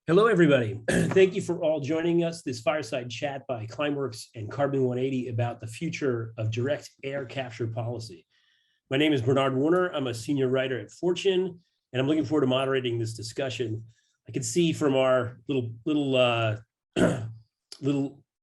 Hello, everybody. Thank you for all joining us. This fireside chat by Climeworks and Carbon180 about the future of direct air capture policy. My name is Bernhard Warner. I'm a senior writer at Fortune, and I'm looking forward to moderating this discussion. I can see from our little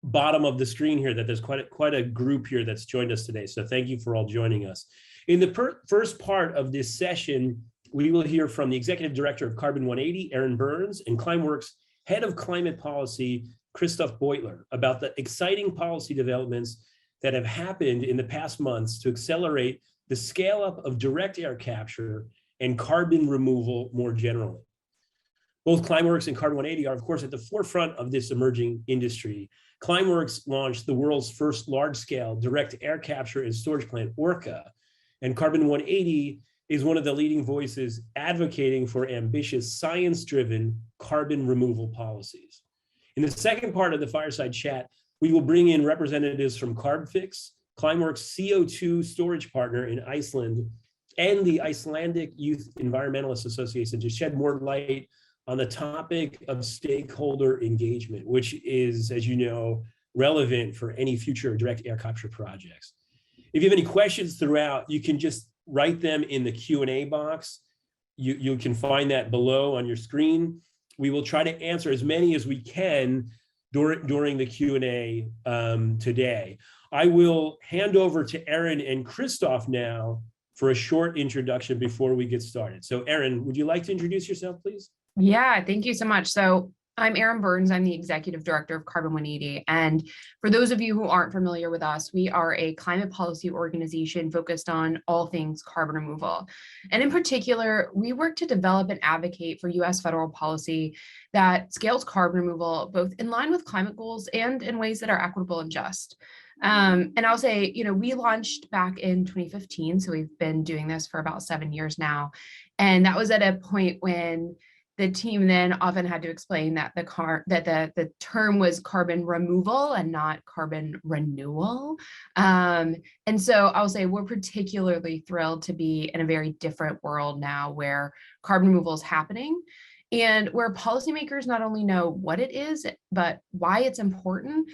bottom of the screen here that there's quite a group here that's joined us today. So thank you for all joining us. In the first part of this session, we will hear from the Executive Director of Carbon180, Erin Burns, and Climeworks Head of Climate Policy, Christoph Beuttler, about the exciting policy developments that have happened in the past months to accelerate the scale-up of direct air capture and carbon removal more generally. Both Climeworks and Carbon180 are, of course, at the forefront of this emerging industry. Climeworks launched the world's first large-scale direct air capture and storage plant, Orca, and Carbon180 is one of the leading voices advocating for ambitious science-driven carbon removal policies. In the second part of the fireside chat, we will bring in representatives from Carbfix, Climeworks' CO2 storage partner in Iceland, and the Icelandic Youth Environmentalist Association to shed more light on the topic of stakeholder engagement, which is, as you know, relevant for any future direct air capture projects. If you have any questions throughout, you can just write them in the Q&A box. You can find that below on your screen. We will try to answer as many as we can during the Q&A today. I will hand over to Erin and Christoph now for a short introduction before we get started. So Erin, would you like to introduce yourself, please? Yeah, thank you so much. So I'm Erin Burns. I'm the Executive Director of Carbon180. And for those of you who aren't familiar with us, we are a climate policy organization focused on all things carbon removal. And in particular, we work to develop and advocate for US federal policy that scales carbon removal, both in line with climate goals and in ways that are equitable and just. And I'll say, we launched back in 2015. So we've been doing this for about 7 years now. And that was at a point when the team then often had to explain that the term was carbon removal and not carbon renewal. And so I'll say we're particularly thrilled to be in a very different world now where carbon removal is happening and where policymakers not only know what it is, but why it's important.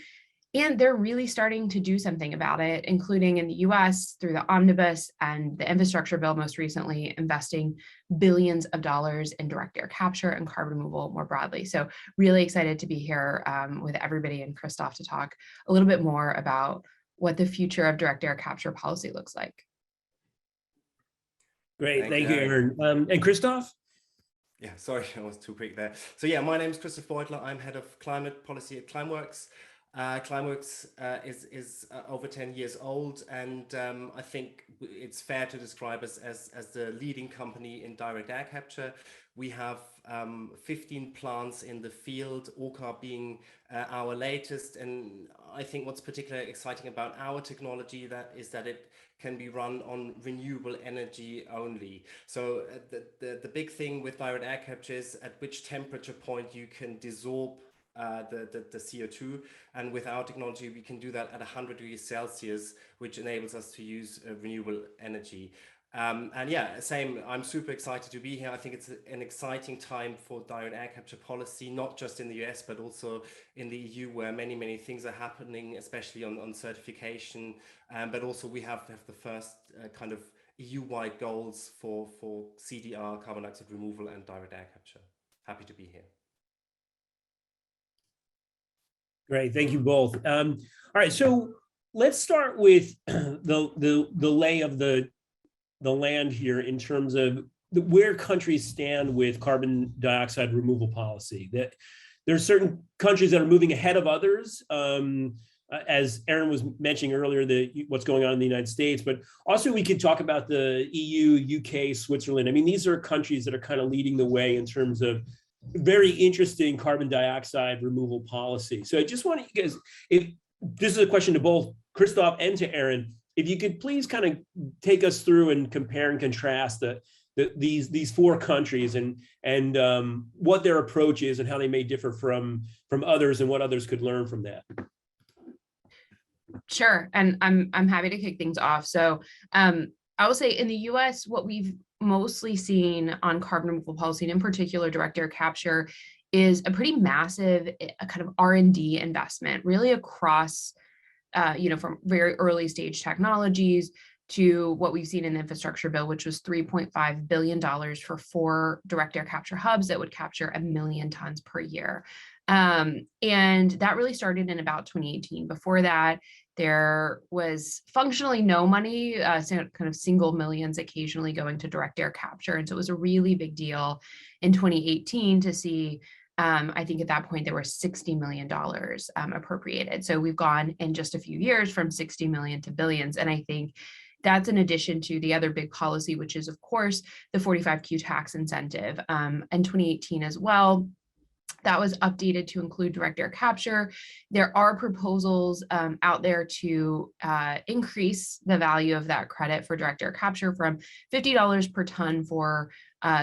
And they're really starting to do something about it, including in the US through the omnibus and the infrastructure bill most recently, investing billions of dollars in direct air capture and carbon removal more broadly. So really excited to be here with everybody and Christoph to talk a little bit more about what the future of direct air capture policy looks like. Great, thank you, Erin. And Christoph? Yeah, sorry, I was too quick there. So yeah, my name is Christoph Beuttler. I'm head of climate policy at Climeworks. Climeworks is over 10 years old, and I think it's fair to describe us as the leading company in direct air capture. We have 15 plants in the field, Orca being our latest, and I think what's particularly exciting about our technology is that it can be run on renewable energy only. So the big thing with direct air capture is at which temperature point you can desorb the CO2, and with our technology we can do that at 100 degrees Celsius, which enables us to use renewable energy. And yeah, same, I'm super excited to be here. I think it's an exciting time for direct air capture policy, not just in the US, but also in the EU, where many things are happening, especially on certification. But also we have the first kind of EU-wide goals for CDR, carbon dioxide removal, and direct air capture. Happy to be here. Great, thank you both. All right, so let's start with the lay of the land here in terms of where countries stand with carbon dioxide removal policy. That there are certain countries that are moving ahead of others, as Erin was mentioning earlier, what's going on in the United States, but also we could talk about the EU, UK, Switzerland. I mean, these are countries that are kind of leading the way in terms of very interesting carbon dioxide removal policy. So I just want you guys, if this is a question to both Christoph and to Erin, if you could please kind of take us through and compare and contrast these four countries and what their approach is and how they may differ from others and what others could learn from that. Sure, and I'm happy to kick things off. So I will say in the US, what we've mostly seen on carbon removal policy, and in particular direct air capture, is a pretty massive kind of R&D investment, really across, from very early stage technologies to what we've seen in the infrastructure bill, which was $3.5 billion for 4 direct air capture hubs that would capture 1 million tons per year. And that really started in about 2018. Before that, there was functionally no money, kind of single millions occasionally going to direct air capture. And so it was a really big deal in 2018 to see, I think at that point there were $60 million appropriated. So we've gone in just a few years from 60 million to billions. And I think that's in addition to the other big policy, which is, of course, the 45Q tax incentive. In 2018 as well, that was updated to include direct air capture. There are proposals out there to increase the value of that credit for direct air capture from $50 per ton for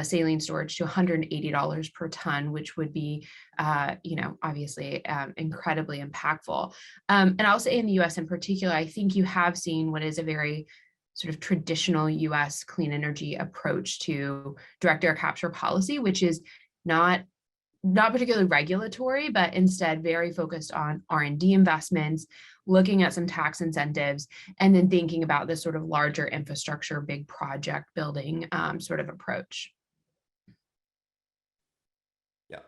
saline storage to $180 per ton, which would be, obviously incredibly impactful. And I'll say in the US in particular, I think you have seen what is a very sort of traditional US clean energy approach to direct air capture policy, which is not particularly regulatory, but instead very focused on R&D investments, looking at some tax incentives, and then thinking about this sort of larger infrastructure, big project building sort of approach. Yeah,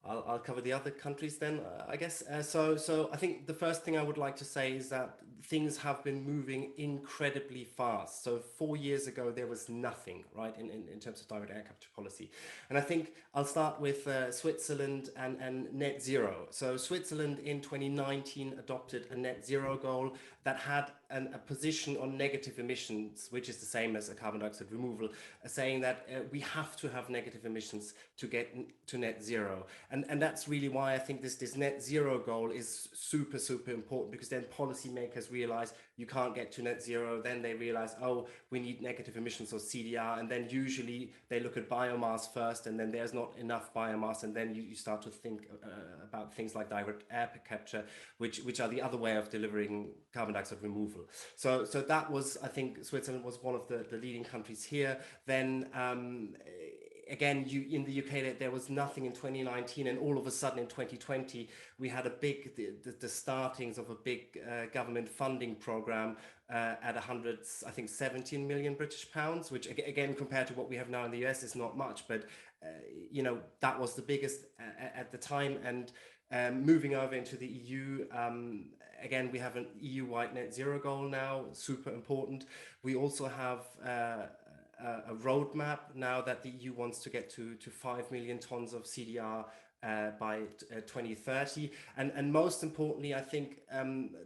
I'll cover the other countries then, I guess. So I think the first thing I would like to say is that things have been moving incredibly fast. So 4 years ago, there was nothing, right, in terms of direct air capture policy. And I think I'll start with Switzerland and net zero. So Switzerland in 2019 adopted a net zero goal that had a position on negative emissions, which is the same as a carbon dioxide removal, saying that we have to have negative emissions to get to net zero. And that's really why I think this net zero goal is super, super important, because then policymakers realize you can't get to net zero. Then they realize, oh, we need negative emissions or CDR. And then usually they look at biomass first, and then there's not enough biomass. And then you start to think about things like direct air capture, which are the other way of delivering carbon dioxide removal. So that was, I think Switzerland was one of the leading countries here. Then again, in the UK, there was nothing in 2019, and all of a sudden in 2020, we had the startings of a big government funding program at 17 million British pounds, which again, compared to what we have now in the US, is not much, but that was the biggest at the time. And moving over into the EU, again, we have an EU-wide net zero goal now, super important. We also have a roadmap now that the EU wants to get to 5 million tons of CDR by 2030. And most importantly, I think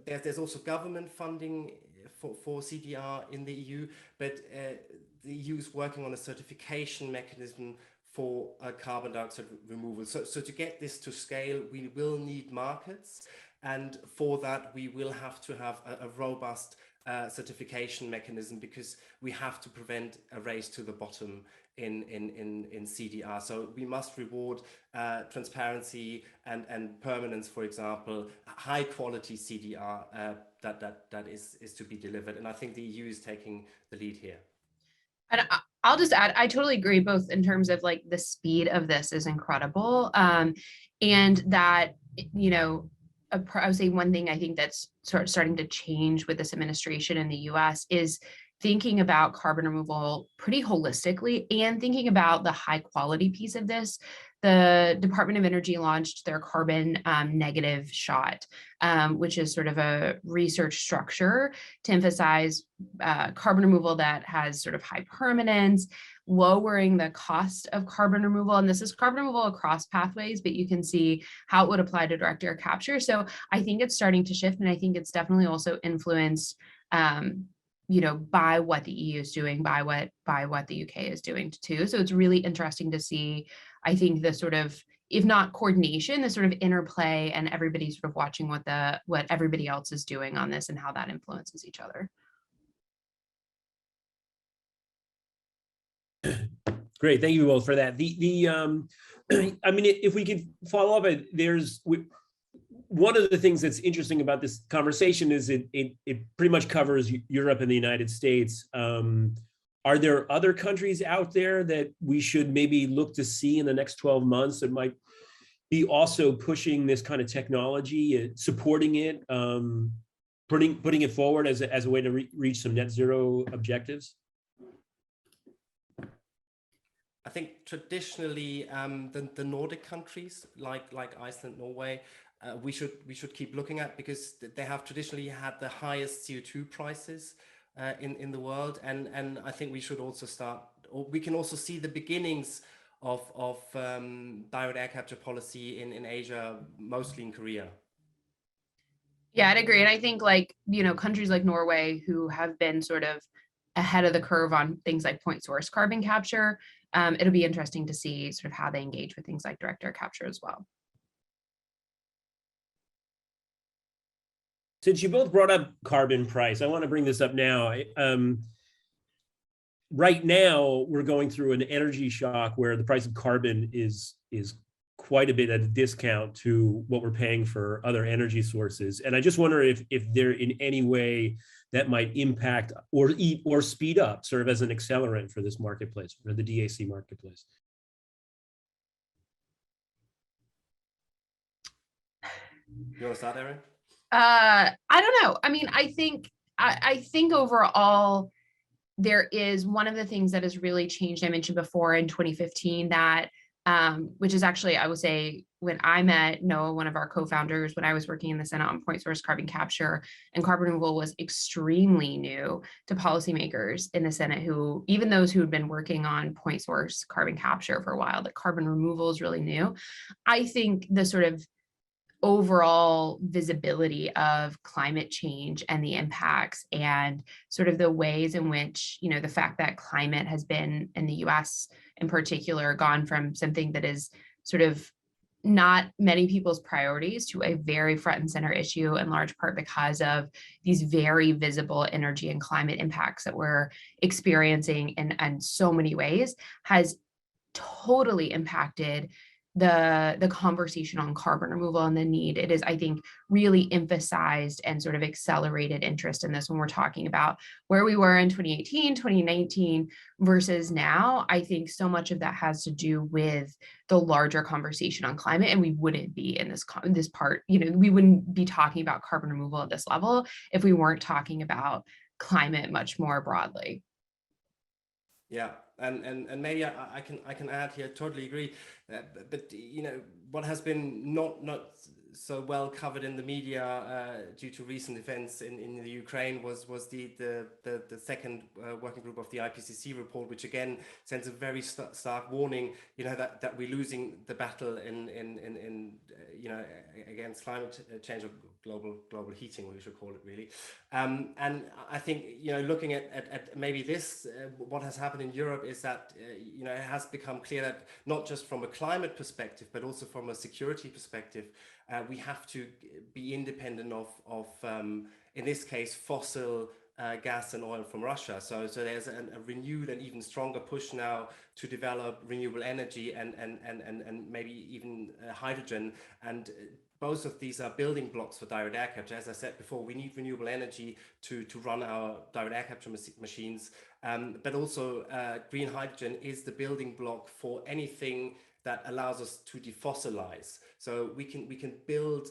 there's also government funding for CDR in the EU, but the EU is working on a certification mechanism for carbon dioxide removal. So to get this to scale, we will need markets. And for that, we will have to have a robust certification mechanism, because we have to prevent a race to the bottom in CDR. So we must reward transparency and permanence, for example, high quality CDR that is to be delivered. And I think the EU is taking the lead here. And I'll just add, I totally agree, both in terms of like the speed of this is incredible, and that, I would say one thing I think that's starting to change with this administration in the US is thinking about carbon removal pretty holistically and thinking about the high quality piece of this. The Department of Energy launched their carbon negative shot, which is sort of a research structure to emphasize carbon removal that has sort of high permanence, lowering the cost of carbon removal. And this is carbon removal across pathways, but you can see how it would apply to direct air capture. So I think it's starting to shift, and I think it's definitely also influenced by what the EU is doing, by what the UK is doing too. So it's really interesting to see, I think, the sort of, if not coordination, the sort of interplay, and everybody sort of watching what everybody else is doing on this and how that influences each other. Great, thank you both for that. I mean, if we could follow up, one of the things that's interesting about this conversation is it pretty much covers Europe and the United States. Are there other countries out there that we should maybe look to see in the next 12 months that might be also pushing this kind of technology, supporting it, putting it forward as a way to reach some net zero objectives? I think traditionally the Nordic countries like Iceland, Norway, we should keep looking at, because they have traditionally had the highest CO2 prices in the world, and I think we should also start, or we can also see the beginnings of direct air capture policy in Asia, mostly in Korea. Yeah, I'd agree. And I think, like, you know, countries like Norway, who have been sort of ahead of the curve on things like point source carbon capture, it'll be interesting to see sort of how they engage with things like direct air capture as well. Since you both brought up carbon price, I want to bring this up now. Right now, we're going through an energy shock where the price of carbon is quite a bit at a discount to what we're paying for other energy sources. And I just wonder if there in any way that might impact or speed up, serve as an accelerant for this marketplace, for the DAC marketplace. You want to start, Erin? I don't know. I mean, I think overall, there is one of the things that has really changed. I mentioned before in 2015 that, which is actually, I would say, when I met Noah, one of our co-founders, when I was working in the Senate on point source carbon capture, and carbon removal was extremely new to policymakers in the Senate, who, even those who had been working on point source carbon capture for a while, that carbon removal is really new. I think the sort of overall visibility of climate change and the impacts, and sort of the ways in which, you know, the fact that climate has been, in the US in particular, gone from something that is sort of not many people's priorities to a very front and center issue, in large part because of these very visible energy and climate impacts that we're experiencing in so many ways, has totally impacted the conversation on carbon removal and the need. It is, I think, really emphasized and sort of accelerated interest in this when we're talking about where we were in 2018, 2019 versus now. I think so much of that has to do with the larger conversation on climate, and we wouldn't be in this part, you know, we wouldn't be talking about carbon removal at this level if we weren't talking about climate much more broadly. Yeah, and maybe I can add here. Totally agree, but you know, what has been not so well covered in the media due to recent events in the Ukraine was the second working group of the IPCC report, which again sends a very stark warning, you know, that we're losing the battle in you know, against climate change, or global heating, we should call it, really. And I think, you know, looking at maybe this, what has happened in Europe is that you know, it has become clear that not just from a climate perspective, but also from a security perspective, we have to be independent of in this case, fossil gas and oil from Russia. So there's a renewed and even stronger push now to develop renewable energy and maybe even hydrogen. And both of these are building blocks for direct air capture. As I said before, we need renewable energy to run our direct air capture machines, but also green hydrogen is the building block for anything that allows us to defossilize. So we can build,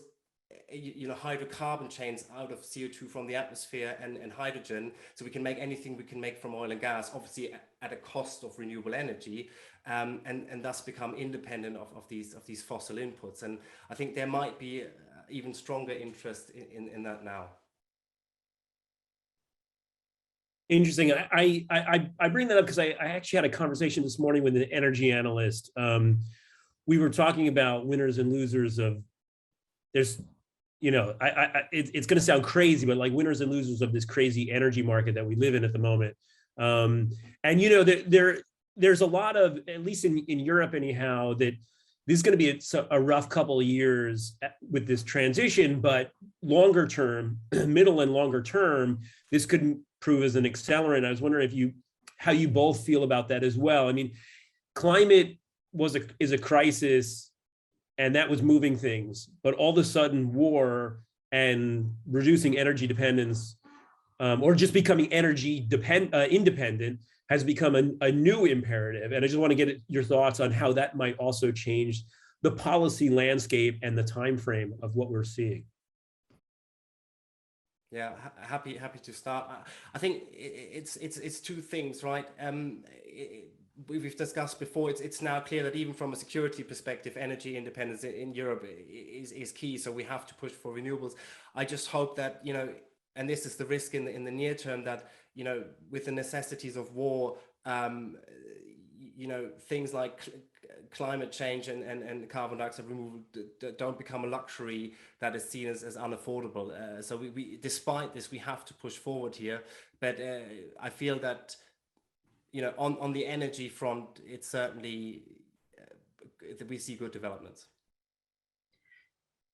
you know, hydrocarbon chains out of CO2 from the atmosphere and hydrogen. So we can make anything we can make from oil and gas, obviously at a cost of renewable energy, and thus become independent of these fossil inputs. And I think there might be even stronger interest in that now. Interesting. I bring that up because I actually had a conversation this morning with an energy analyst. We were talking about winners and losers of, there's, you know, it's going to sound crazy, but like winners and losers of this crazy energy market that we live in at the moment. And, you know, there's a lot of, at least in Europe anyhow, that this is going to be a rough couple of years with this transition, but longer term, middle and longer term, this could prove as an accelerant. I was wondering how you both feel about that as well. I mean, climate is a crisis, and that was moving things, but all of a sudden war and reducing energy dependence, or just becoming energy independent, has become a new imperative. And I just want to get your thoughts on how that might also change the policy landscape and the time frame of what we're seeing. Yeah, happy to start. I think it's two things, right? We've discussed before. It's now clear that even from a security perspective, energy independence in Europe is key. So we have to push for renewables. I just hope that, you know, and this is the risk in the near term, that, you know, with the necessities of war, you know, things like climate change and carbon dioxide removal don't become a luxury that is seen as unaffordable. So we despite this, we have to push forward here. But I feel that, you know, on the energy front, it's certainly we see good developments.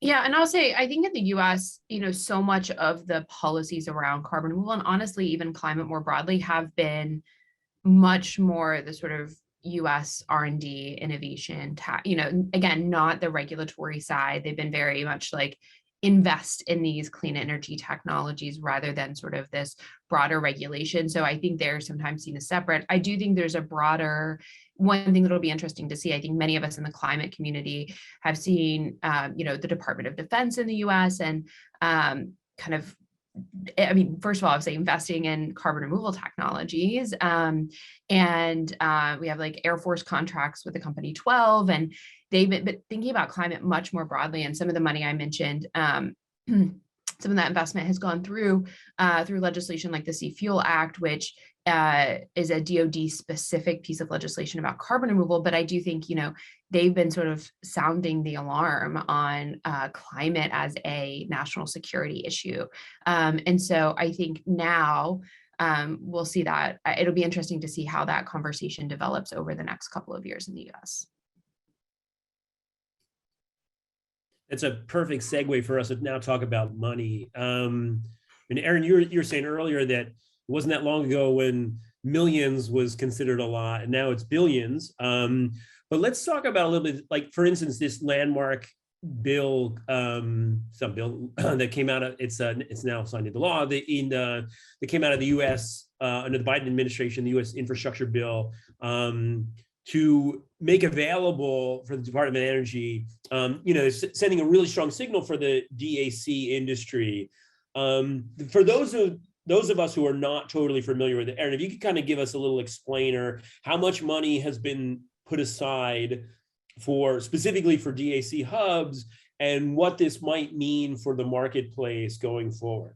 Yeah, and I'll say, I think in the US, you know, so much of the policies around carbon removal, and honestly, even climate more broadly, have been much more the sort of US R&D innovation, you know, again, not the regulatory side. They've been very much like invest in these clean energy technologies rather than sort of this broader regulation. So I think they're sometimes seen as separate. I do think there's a broader, one thing that'll be interesting to see, I think many of us in the climate community have seen, you know, the Department of Defense in the US and kind of, I mean, first of all, I would say investing in carbon removal technologies. And we have like Air Force contracts with the company 12, and they've been thinking about climate much more broadly. And some of the money I mentioned, some of that investment has gone through legislation like the Sea Fuel Act, which is a DoD specific piece of legislation about carbon removal. But I do think, you know, they've been sort of sounding the alarm on climate as a national security issue. And so I think now we'll see that. It'll be interesting to see how that conversation develops over the next couple of years in the US. It's a perfect segue for us to now talk about money. And Erin, you were saying earlier that it wasn't that long ago when millions was considered a lot, and now it's billions. But let's talk about a little bit, like, for instance, this landmark bill, some bill that came out of, it's now signed into law, that came out of the U.S. Under the Biden administration, the U.S. infrastructure bill, to make available for the Department of Energy, you know, sending a really strong signal for the DAC industry. For those of us who are not totally familiar with it, Erin, if you could kind of give us a little explainer, how much money has been put aside specifically for DAC hubs, and what this might mean for the marketplace going forward?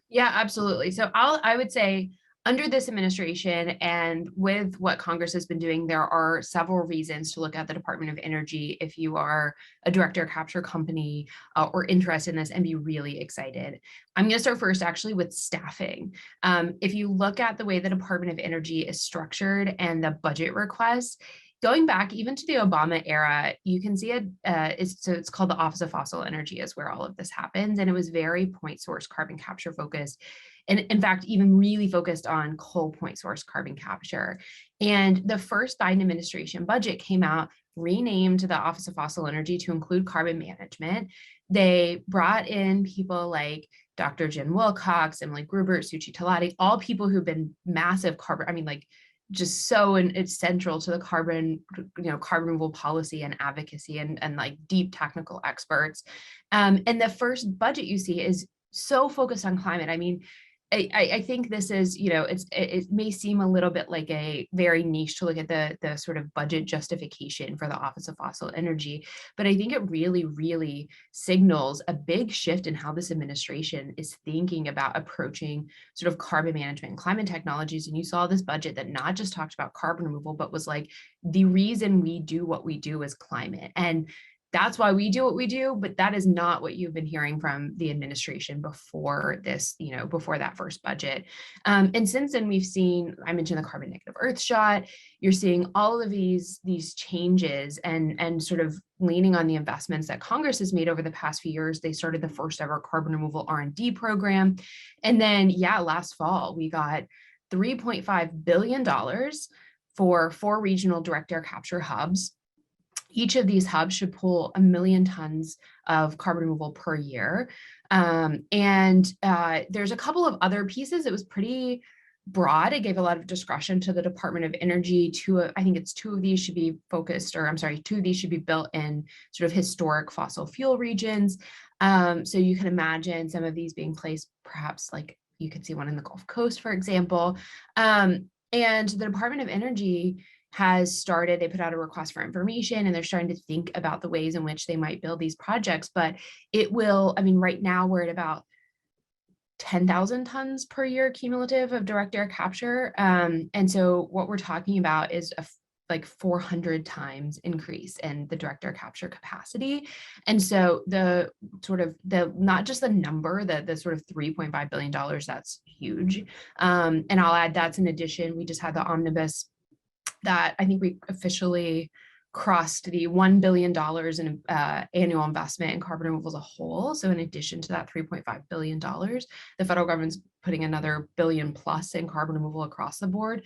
Yeah, absolutely. So I would say, under this administration and with what Congress has been doing, there are several reasons to look at the Department of Energy if you are a direct air capture company or interested in this, and be really excited. I'm going to start first actually with staffing. If you look at the way the Department of Energy is structured and the budget requests, going back even to the Obama era, you can see it, it's called the Office of Fossil Energy is where all of this happens. And it was very point source carbon capture focused. And in fact, even really focused on coal point source carbon capture. And the first Biden administration budget came out, renamed the Office of Fossil Energy to include carbon management. They brought in people like Dr. Jen Wilcox, Emily Gruber, Suchi Talati, all people who've been massive carbon, I mean, like, just so, and it's central to the carbon removal policy and advocacy, and like deep technical experts. And the first budget you see is so focused on climate. I mean, I think this is, you know, it may seem a little bit like a very niche to look at the sort of budget justification for the Office of Fossil Energy, but I think it really, really signals a big shift in how this administration is thinking about approaching sort of carbon management and climate technologies. And you saw this budget that not just talked about carbon removal, but was like, the reason we do what we do is climate. And that's why we do what we do, but that is not what you've been hearing from the administration before this, you know, before that first budget. And since then, we've seen, I mentioned the carbon negative Earth shot. You're seeing all of these changes and sort of leaning on the investments that Congress has made over the past few years. They started the first ever carbon removal R&D program. And then, yeah, last fall, we got $3.5 billion for 4 regional direct air capture hubs. Each of these hubs should pull 1 million tons of carbon removal per year. And there's a couple of other pieces. It was pretty broad. It gave a lot of discretion to the Department of Energy. I think it's two of these should be focused, or I'm sorry, two of these should be built in sort of historic fossil fuel regions. So you can imagine some of these being placed, perhaps like you could see one in the Gulf Coast, for example. And the Department of Energy has started, they put out a request for information, and they're starting to think about the ways in which they might build these projects. But it will, I mean, right now we're at about 10,000 tons per year cumulative of direct air capture. And so what we're talking about is like 400 times increase in the direct air capture capacity. And so the sort of not just the number, the sort of $3.5 billion, that's huge. And I'll add that's in addition, we just had the omnibus that I think we officially crossed the $1 billion in annual investment in carbon removal as a whole. So in addition to that $3.5 billion, the federal government's putting another billion plus in carbon removal across the board.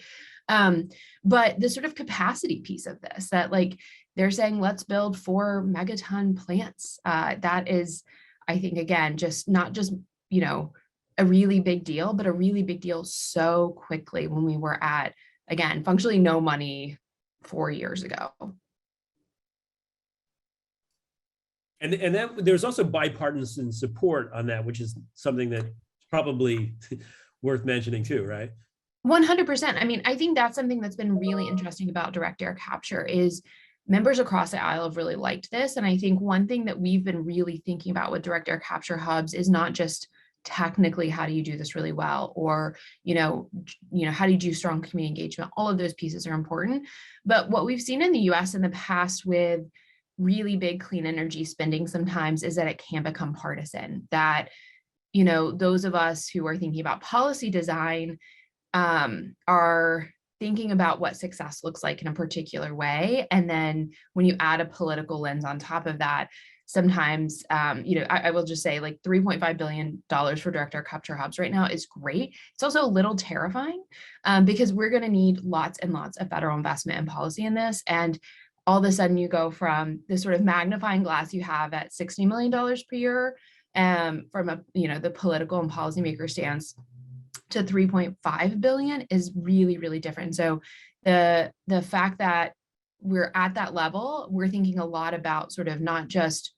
But the sort of capacity piece of this, that like they're saying, let's build 4 megaton plants. That is, I think, again, just not just, you know, a really big deal, but a really big deal so quickly when we were at, again, functionally no money 4 years ago. And that there's also bipartisan support on that, which is something that's probably worth mentioning too, right? 100%. I mean, I think that's something that's been really interesting about direct air capture is members across the aisle have really liked this. And I think one thing that we've been really thinking about with direct air capture hubs is not just technically how do you do this really well, or you know how do you do strong community engagement. All of those pieces are important. But what we've seen in the US in the past with really big clean energy spending sometimes is that it can become partisan, that, you know, those of us who are thinking about policy design are thinking about what success looks like in a particular way. And then when you add a political lens on top of that, sometimes, you know, I will just say like $3.5 billion for direct air capture hubs right now is great. It's also a little terrifying because we're going to need lots and lots of federal investment and policy in this. And all of a sudden you go from this sort of magnifying glass you have at $60 million per year from a, you know, the political and policymaker stance to 3.5 billion is really, really different. So the fact that we're at that level, we're thinking a lot about sort of not just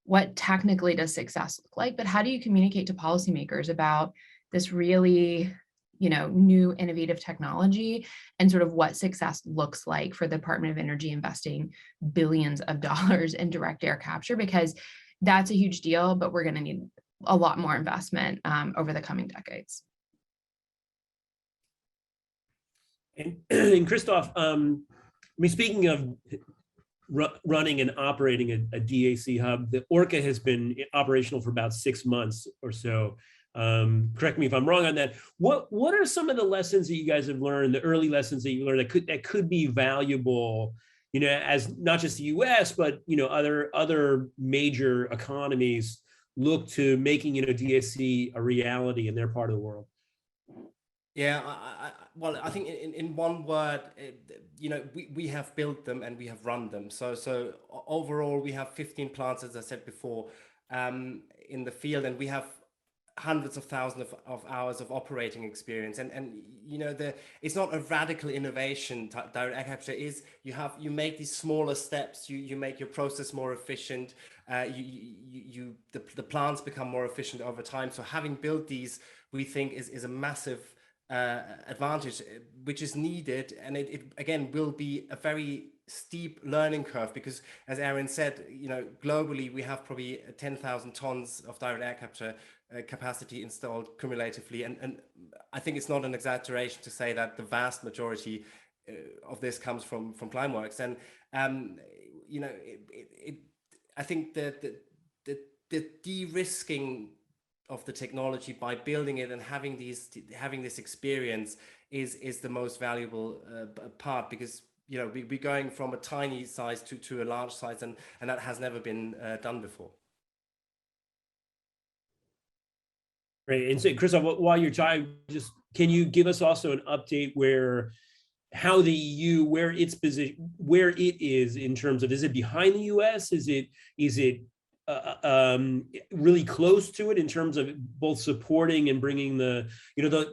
what technically does success look like, but how do you communicate to policymakers about this really, you know, new innovative technology and sort of what success looks like for the Department of Energy investing billions of dollars in direct air capture, because that's a huge deal, but we're going to need a lot more investment over the coming decades. And Christoph, I mean, speaking of running and operating a DAC hub, the Orca has been operational for about 6 months or so. Correct me if I'm wrong on that. What are some of the lessons that you guys have learned, the early lessons that you learned that could be valuable, you know, as not just the US, but, you know, other major economies look to making, you know, DAC a reality in their part of the world? Yeah, well, I think in one word, you know, we have built them and we have run them. So overall, we have 15 plants, as I said before, in the field, and we have hundreds of thousands of hours of operating experience. And you know, it's not a radical innovation. Direct air capture is you make these smaller steps. You make your process more efficient. The plants become more efficient over time. So having built these, we think is a massive advantage, which is needed, and it again will be a very steep learning curve, because as Erin said, you know, globally we have probably 10,000 tons of direct air capture capacity installed cumulatively, and I think it's not an exaggeration to say that the vast majority of this comes from Climeworks. And you know, I think the de-risking of the technology by building it and having this experience is the most valuable part, because you know we're going from a tiny size to a large size, and that has never been done before. Great. And so, Christoph, while you're trying, just can you give us also an update how the EU, where its position, where it is in terms of, is it behind the US? Is it really close to it in terms of both supporting and bringing the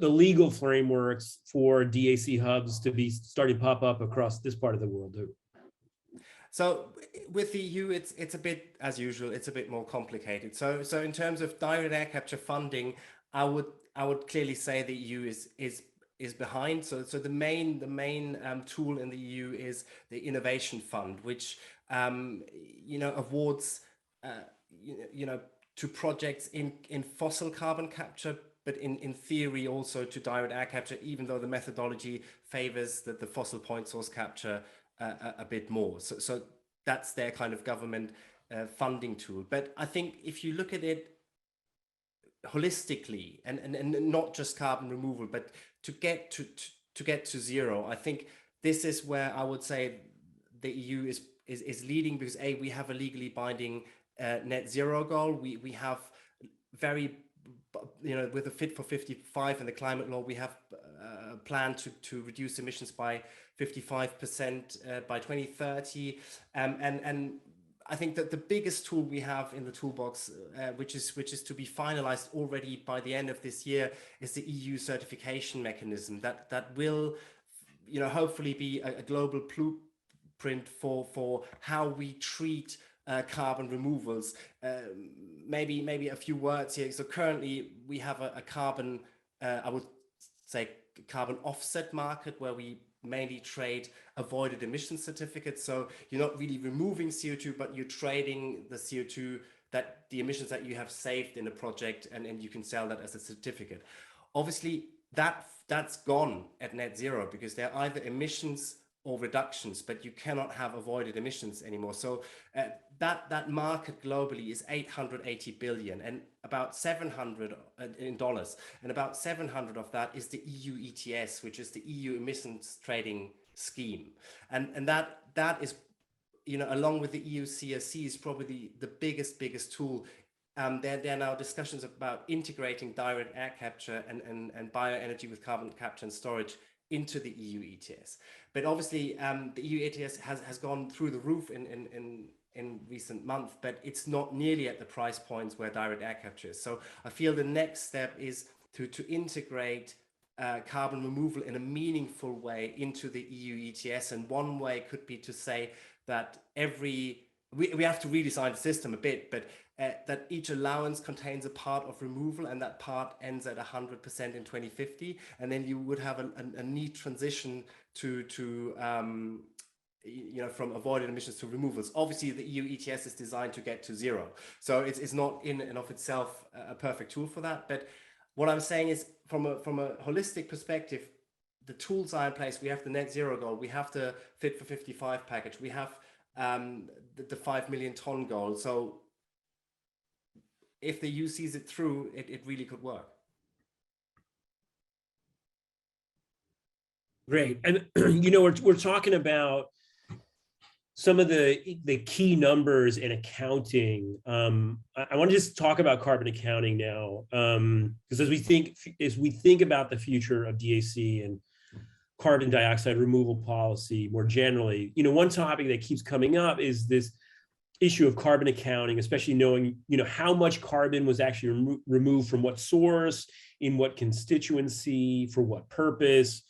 legal frameworks for DAC hubs to be starting to pop up across this part of the world too? So with the EU, it's a bit, as usual, it's a bit more complicated. So in terms of direct air capture funding, I would clearly say the EU is behind. So the main tool in the EU is the Innovation Fund, which awards to projects in fossil carbon capture, but in theory also to direct air capture, even though the methodology favors the fossil point source capture a bit more. So that's their kind of government funding tool. But I think if you look at it holistically and not just carbon removal, but to get to zero, I think this is where I would say the EU is leading, because we have a legally binding net zero goal. We have very, with the Fit for 55 and the climate law, we have a plan to reduce emissions by 55% by 2030. And I think that the biggest tool we have in the toolbox, which is to be finalized already by the end of this year, is the EU certification mechanism that will, hopefully be a global blueprint for how we treat carbon removals. Maybe a few words here. So currently we have a carbon, I would say, carbon offset market where we mainly trade avoided emission certificates. So you're not really removing CO2, but you're trading the CO2, that the emissions that you have saved in a project, and you can sell that as a certificate. Obviously that's gone at net zero, because they're either emissions or reductions, but you cannot have avoided emissions anymore. So that market globally is 880 billion, and about 700 in dollars, and about 700 of that is the EU ETS, which is the EU emissions trading scheme, and that is, along with the EU CSC, is probably the biggest tool. There are now discussions about integrating direct air capture and bioenergy with carbon capture and storage into the EU ETS. But obviously the EU ETS has gone through the roof in recent months, but it's not nearly at the price points where direct air capture is. So I feel the next step is to integrate carbon removal in a meaningful way into the EU ETS. And one way could be to say that we have to redesign the system a bit, but that each allowance contains a part of removal, and that part ends at 100% in 2050, and then you would have a neat transition to from avoided emissions to removals. Obviously, the EU ETS is designed to get to zero, so it's not in and of itself a perfect tool for that. But what I'm saying is, from a holistic perspective, the tools are in place. We have the net zero goal, we have the Fit for 55 package, we have the 5 million ton goal. So if the EU sees it through, it really could work. Great. And we're talking about some of the key numbers in accounting. I want to just talk about carbon accounting now, because as we think about the future of DAC and carbon dioxide removal policy more generally, one topic that keeps coming up is this issue of carbon accounting, especially knowing, how much carbon was actually removed from what source, in what constituency, for what purpose,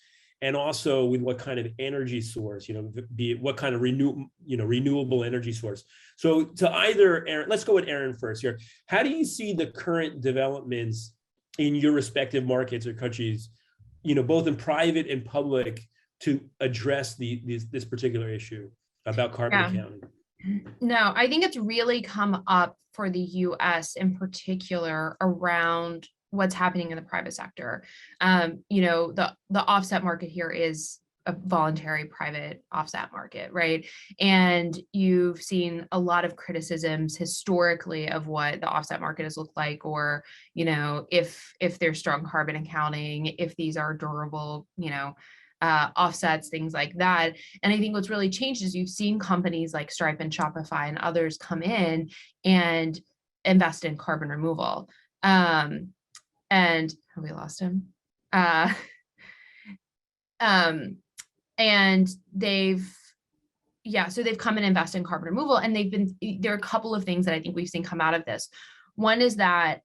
and also with what kind of energy source, be it what kind of renewable energy source. So to either Erin, let's go with Erin first here. How do you see the current developments in your respective markets or countries, both in private and public, to address this particular issue about carbon accounting? No, I think it's really come up for the US in particular around what's happening in the private sector. The offset market here is a voluntary private offset market, right? And you've seen a lot of criticisms historically of what the offset market has looked like, or, if there's strong carbon accounting, if these are durable, offsets, things like that. And I think what's really changed is you've seen companies like Stripe and Shopify and others come in and invest in carbon removal. And have we lost him? And they've Yeah, so they've come and invested in carbon removal, and there are a couple of things that I think we've seen come out of this. One is that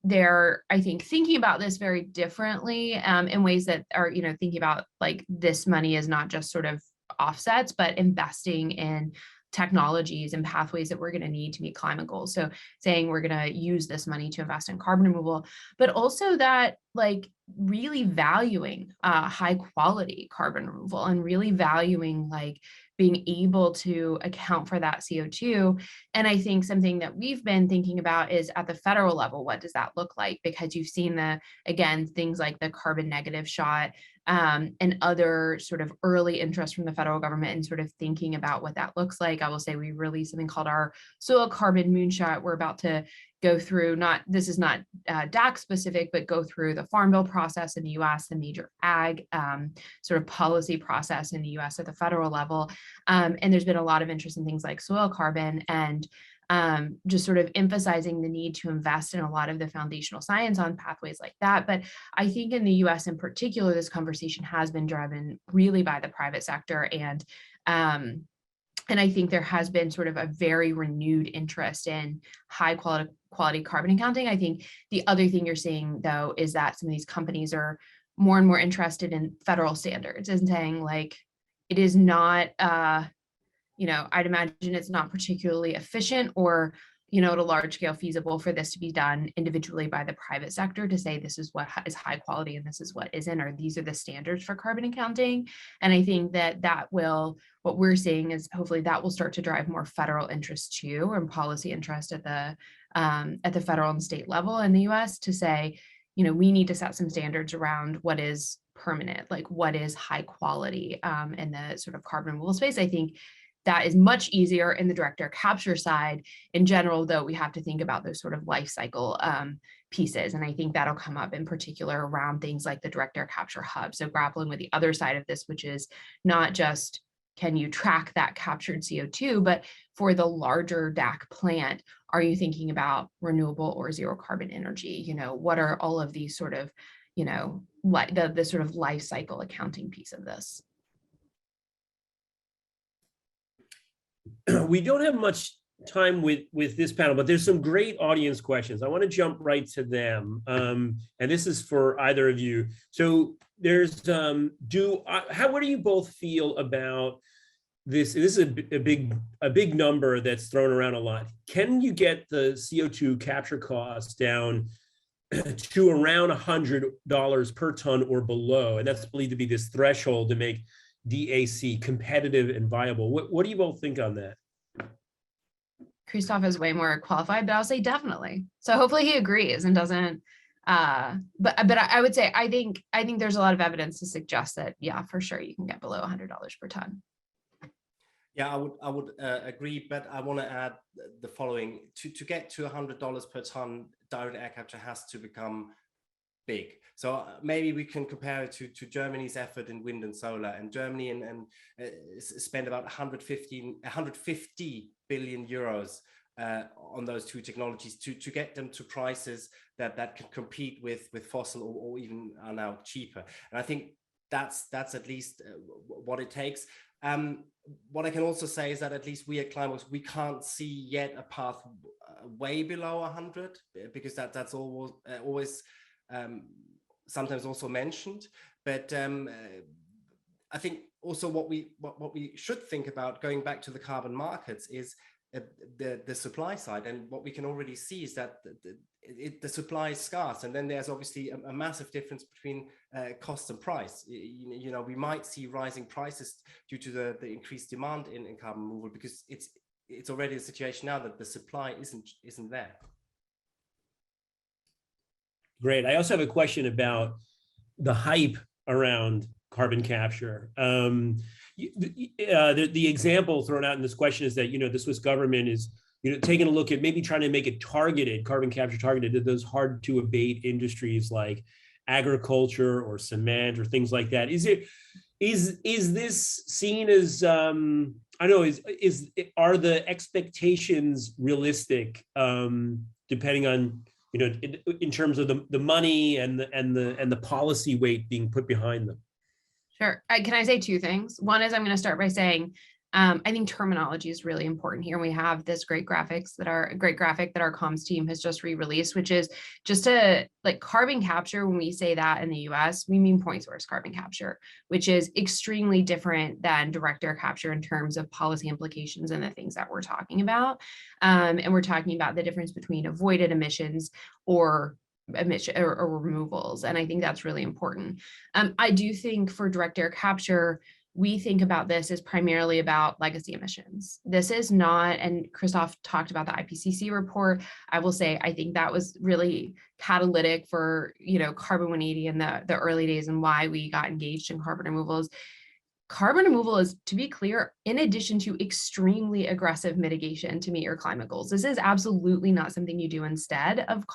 they're, I think, thinking about this very differently in ways that are, thinking about like this money is not just sort of offsets, but investing in technologies and pathways that we're going to need to meet climate goals. So saying we're going to use this money to invest in carbon removal, but also that like really valuing high quality carbon removal and really valuing like being able to account for that CO2. And I think something that we've been thinking about is at the federal level, what does that look like? Because you've seen again, things like the carbon negative shot and other sort of early interest from the federal government in sort of thinking about what that looks like. I will say we released something called our soil carbon moonshot. We're about to go through, this is not DAC specific, but go through the Farm Bill process in the US, the major ag sort of policy process in the US at the federal level. And there's been a lot of interest in things like soil carbon and just sort of emphasizing the need to invest in a lot of the foundational science on pathways like that. But I think in the US in particular, this conversation has been driven really by the private sector. And I think there has been sort of a very renewed interest in high quality carbon accounting. I think the other thing you're seeing, though, is that some of these companies are more and more interested in federal standards and saying, like, it is not, I'd imagine it's not particularly efficient or, at a large scale feasible for this to be done individually by the private sector to say this is what is high quality and this is what isn't, or these are the standards for carbon accounting. And I think what we're seeing is hopefully that will start to drive more federal interest too, and policy interest at the federal and state level in the US to say, we need to set some standards around what is permanent, like what is high quality in the sort of carbon removal space. I think that is much easier in the direct air capture side. In general, though, we have to think about those sort of life cycle pieces. And I think that'll come up in particular around things like the direct air capture hub. So grappling with the other side of this, which is not just can you track that captured CO2, but for the larger DAC plant, are you thinking about renewable or zero carbon energy? What are all of these sort of, the sort of life cycle accounting piece of this? We don't have much time with this panel, but there's some great audience questions. I want to jump right to them. And this is for either of you. So there's, what do you both feel about this? This is a big number that's thrown around a lot. Can you get the CO2 capture costs down to around $100 per ton or below? And that's believed to be this threshold to make DAC competitive and viable. What do you both think on that? Christoph is way more qualified, but I'll say definitely. So hopefully he agrees and doesn't. But I would say I think there's a lot of evidence to suggest that, yeah, for sure you can get below $100 per ton. Yeah, I would agree, but I want to add the following: to get to $100 per ton, direct air capture has to become big. So maybe we can compare it to Germany's effort in wind and solar, and Germany and spend about 150 billion euros on those two technologies to get them to prices that can compete with fossil or even are now cheaper. And I think that's at least what it takes. What I can also say is that at least we at Climeworks, we can't see yet a path way below 100, because that's always sometimes also mentioned. But I think also what we should think about, going back to the carbon markets, is the supply side. And what we can already see is that the supply is scarce, and then there's obviously a massive difference between cost and price. We might see rising prices due to the increased demand in carbon removal, because it's already a situation now that the supply isn't there. Great. I also have a question about the hype around carbon capture. The example thrown out in this question is that, the Swiss government is, taking a look at maybe trying to make it targeted, carbon capture targeted to those hard to abate industries like agriculture or cement or things like that. Is this seen as, are the expectations realistic, depending on, in terms of the money and the policy weight being put behind them? Sure. Can I say two things? One is I'm going to start by saying I think terminology is really important here. We have this great graphic that our comms team has just re-released, which is just like carbon capture. When we say that in the US, we mean point source carbon capture, which is extremely different than direct air capture in terms of policy implications and the things that we're talking about. And we're talking about the difference between avoided emissions or removals. And I think that's really important. I do think for direct air capture, we think about this as primarily about legacy emissions. This is not, and Christoph talked about the IPCC report. I will say, I think that was really catalytic for, Carbon180 in the early days and why we got engaged in carbon removals. Carbon removal is, to be clear, in addition to extremely aggressive mitigation to meet your climate goals. This is absolutely not something you do instead of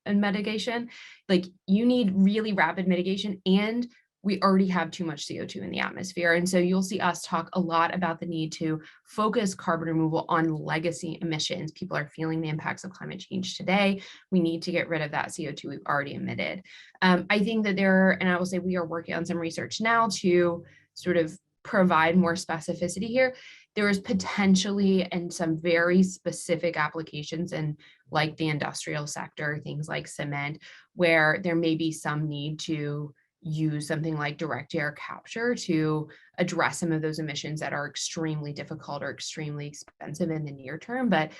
mitigation. Like, you need really rapid mitigation, and we already have too much CO2 in the atmosphere. And so you'll see us talk a lot about the need to focus carbon removal on legacy emissions. People are feeling the impacts of climate change today. We need to get rid of that CO2 we've already emitted. I think that and I will say we are working on some research now to sort of provide more specificity here. There is potentially in some very specific applications in like the industrial sector, things like cement, where there may be some need to use something like direct air capture to address some of those emissions that are extremely difficult or extremely expensive in the near term. But,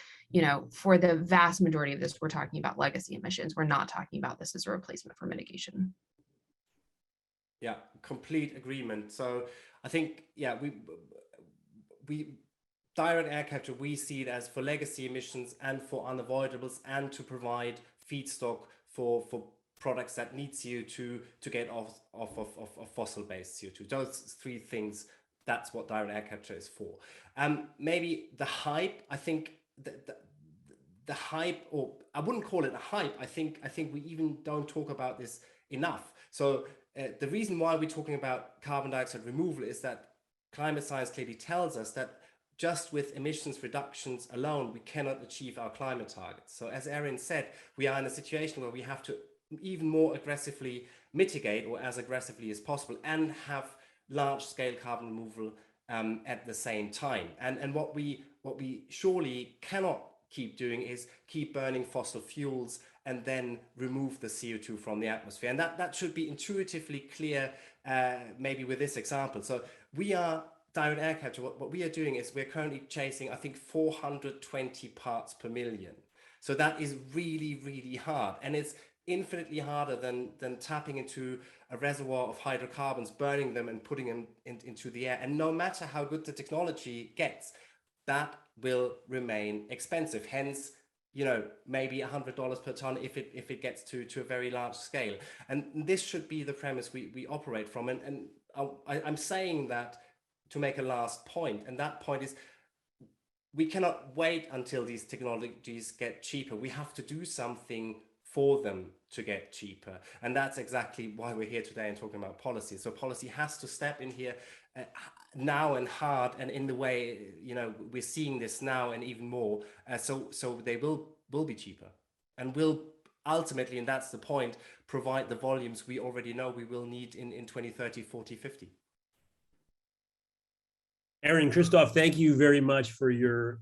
for the vast majority of this, we're talking about legacy emissions. We're not talking about this as a replacement for mitigation. Yeah, complete agreement. So I think, yeah, we direct air capture, we see it as for legacy emissions and for unavoidables, and to provide feedstock for products that need CO2 to get off of fossil-based CO2. Those three things, that's what direct air capture is for. Maybe the hype, I think the hype, or I wouldn't call it a hype, I think we even don't talk about this enough. So the reason why we're talking about carbon dioxide removal is that climate science clearly tells us that just with emissions reductions alone, we cannot achieve our climate targets. So as Erin said, we are in a situation where we have to even more aggressively mitigate, or as aggressively as possible, and have large-scale carbon removal at the same time. And what we surely cannot keep doing is keep burning fossil fuels and then remove the CO2 from the atmosphere. And that should be intuitively clear, maybe with this example. So we are direct air capture. What we are doing is we're currently chasing, I think, 420 parts per million. So that is really, really hard. And it's infinitely harder than tapping into a reservoir of hydrocarbons, burning them and putting them into the air. And no matter how good the technology gets, that will remain expensive. Hence, maybe $100 per ton if it gets to a very large scale. And this should be the premise we operate from. And I'm saying that to make a last point, and that point is we cannot wait until these technologies get cheaper. We have to do something for them to get cheaper. And that's exactly why we're here today and talking about policy. So policy has to step in here now and hard, and in the way, we're seeing this now and even more. So they will be cheaper, and will ultimately, and that's the point, provide the volumes we already know we will need in 2030, 40, 50. Erin, Christoph, thank you very much for your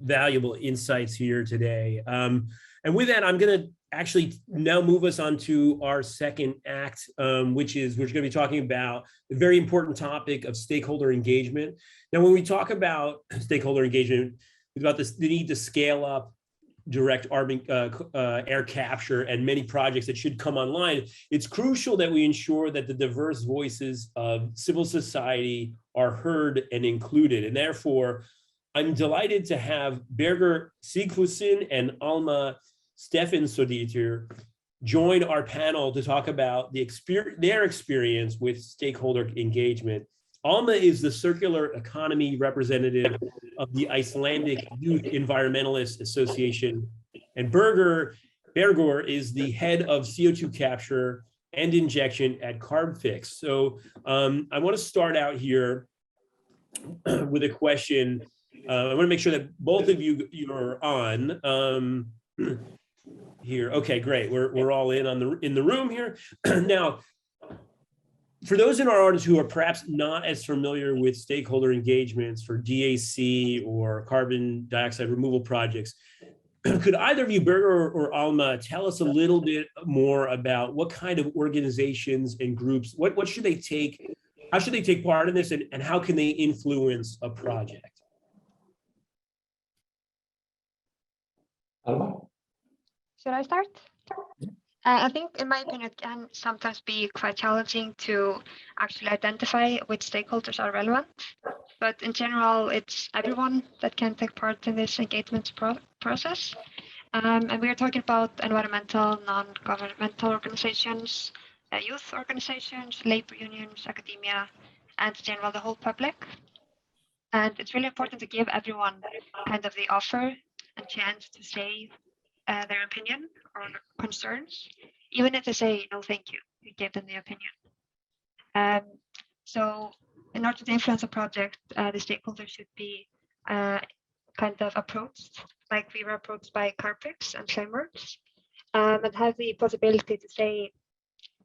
valuable insights here today. And with that, I'm going to actually now move us on to our second act, which is we're going to be talking about the very important topic of stakeholder engagement. Now, when we talk about stakeholder engagement, it's about the need to scale up direct air capture and many projects that should come online. It's crucial that we ensure that the diverse voices of civil society are heard and included. And therefore, I'm delighted to have Bergur Sigfússon and Alma Stefánsdóttir join our panel to talk about their experience with stakeholder engagement. Alma is the circular economy representative of the Icelandic Youth Environmentalist Association, and Bergur is the head of CO2 capture and injection at Carbfix. So I want to start out here with a question. I want to make sure that both of you are on here. Okay, great. We're all in the room here. Now, for those in our audience who are perhaps not as familiar with stakeholder engagements for DAC or carbon dioxide removal projects, could either of you, Bergur or Alma, tell us a little bit more about what kind of organizations and groups, what should they take, how should they take part in this, and how can they influence a project? Alma? Should I start? I think, in my opinion, it can sometimes be quite challenging to actually identify which stakeholders are relevant. But in general, it's everyone that can take part in this engagement process. And we are talking about environmental, non-governmental organizations, youth organizations, labor unions, academia, and in general, the whole public. And it's really important to give everyone kind of the offer and chance to say their opinion or concerns, even if they say no thank you, we give them the opinion. So in order to influence a project, the stakeholders should be kind of approached like we were approached by Carbfix and Climeworks, and have the possibility to say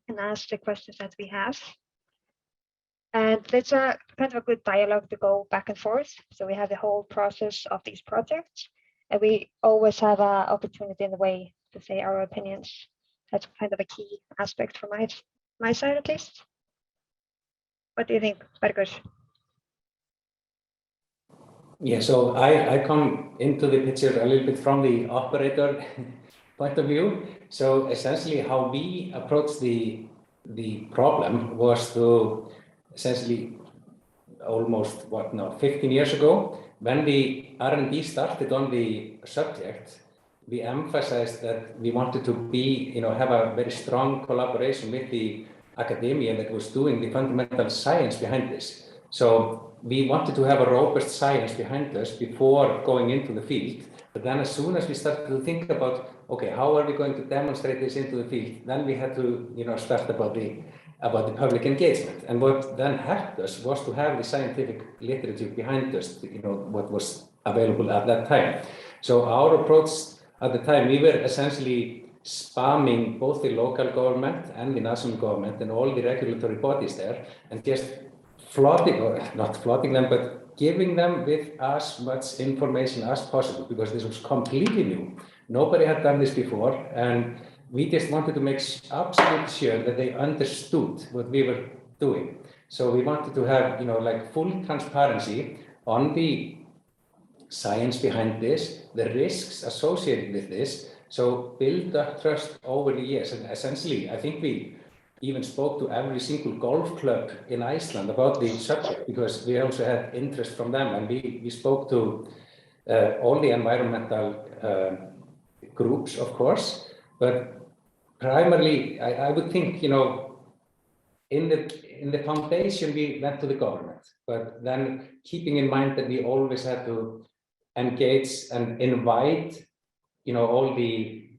and ask the questions that we have. And it's a kind of a good dialogue to go back and forth. So we have the whole process of these projects, and we always have an opportunity in the way to say our opinions. That's kind of a key aspect from my side, at least. What do you think, Bergur? Yeah, so I come into the picture a little bit from the operator point of view. So essentially how we approached the problem was to essentially almost 15 years ago, when the R&D started on the subject, we emphasized that we wanted to be, have a very strong collaboration with the academia that was doing the fundamental science behind this. So we wanted to have a robust science behind us before going into the field. But then as soon as we started to think about, okay, how are we going to demonstrate this into the field? Then we had to, start about the public engagement. And what then helped us was to have the scientific literature behind us, what was available at that time. So our approach at the time, we were essentially spamming both the local government and the national government and all the regulatory bodies there, and just flooding, or not flooding them, but giving them with as much information as possible, because this was completely new. Nobody had done this before, and we just wanted to make absolutely sure that they understood what we were doing. So we wanted to have, full transparency on the science behind this, the risks associated with this. So build up trust over the years. And essentially, I think we even spoke to every single golf club in Iceland about the subject, because we also had interest from them. And we spoke to all the environmental groups, of course, but primarily, I would think, in the foundation, we went to the government, but then keeping in mind that we always had to engage and invite, all the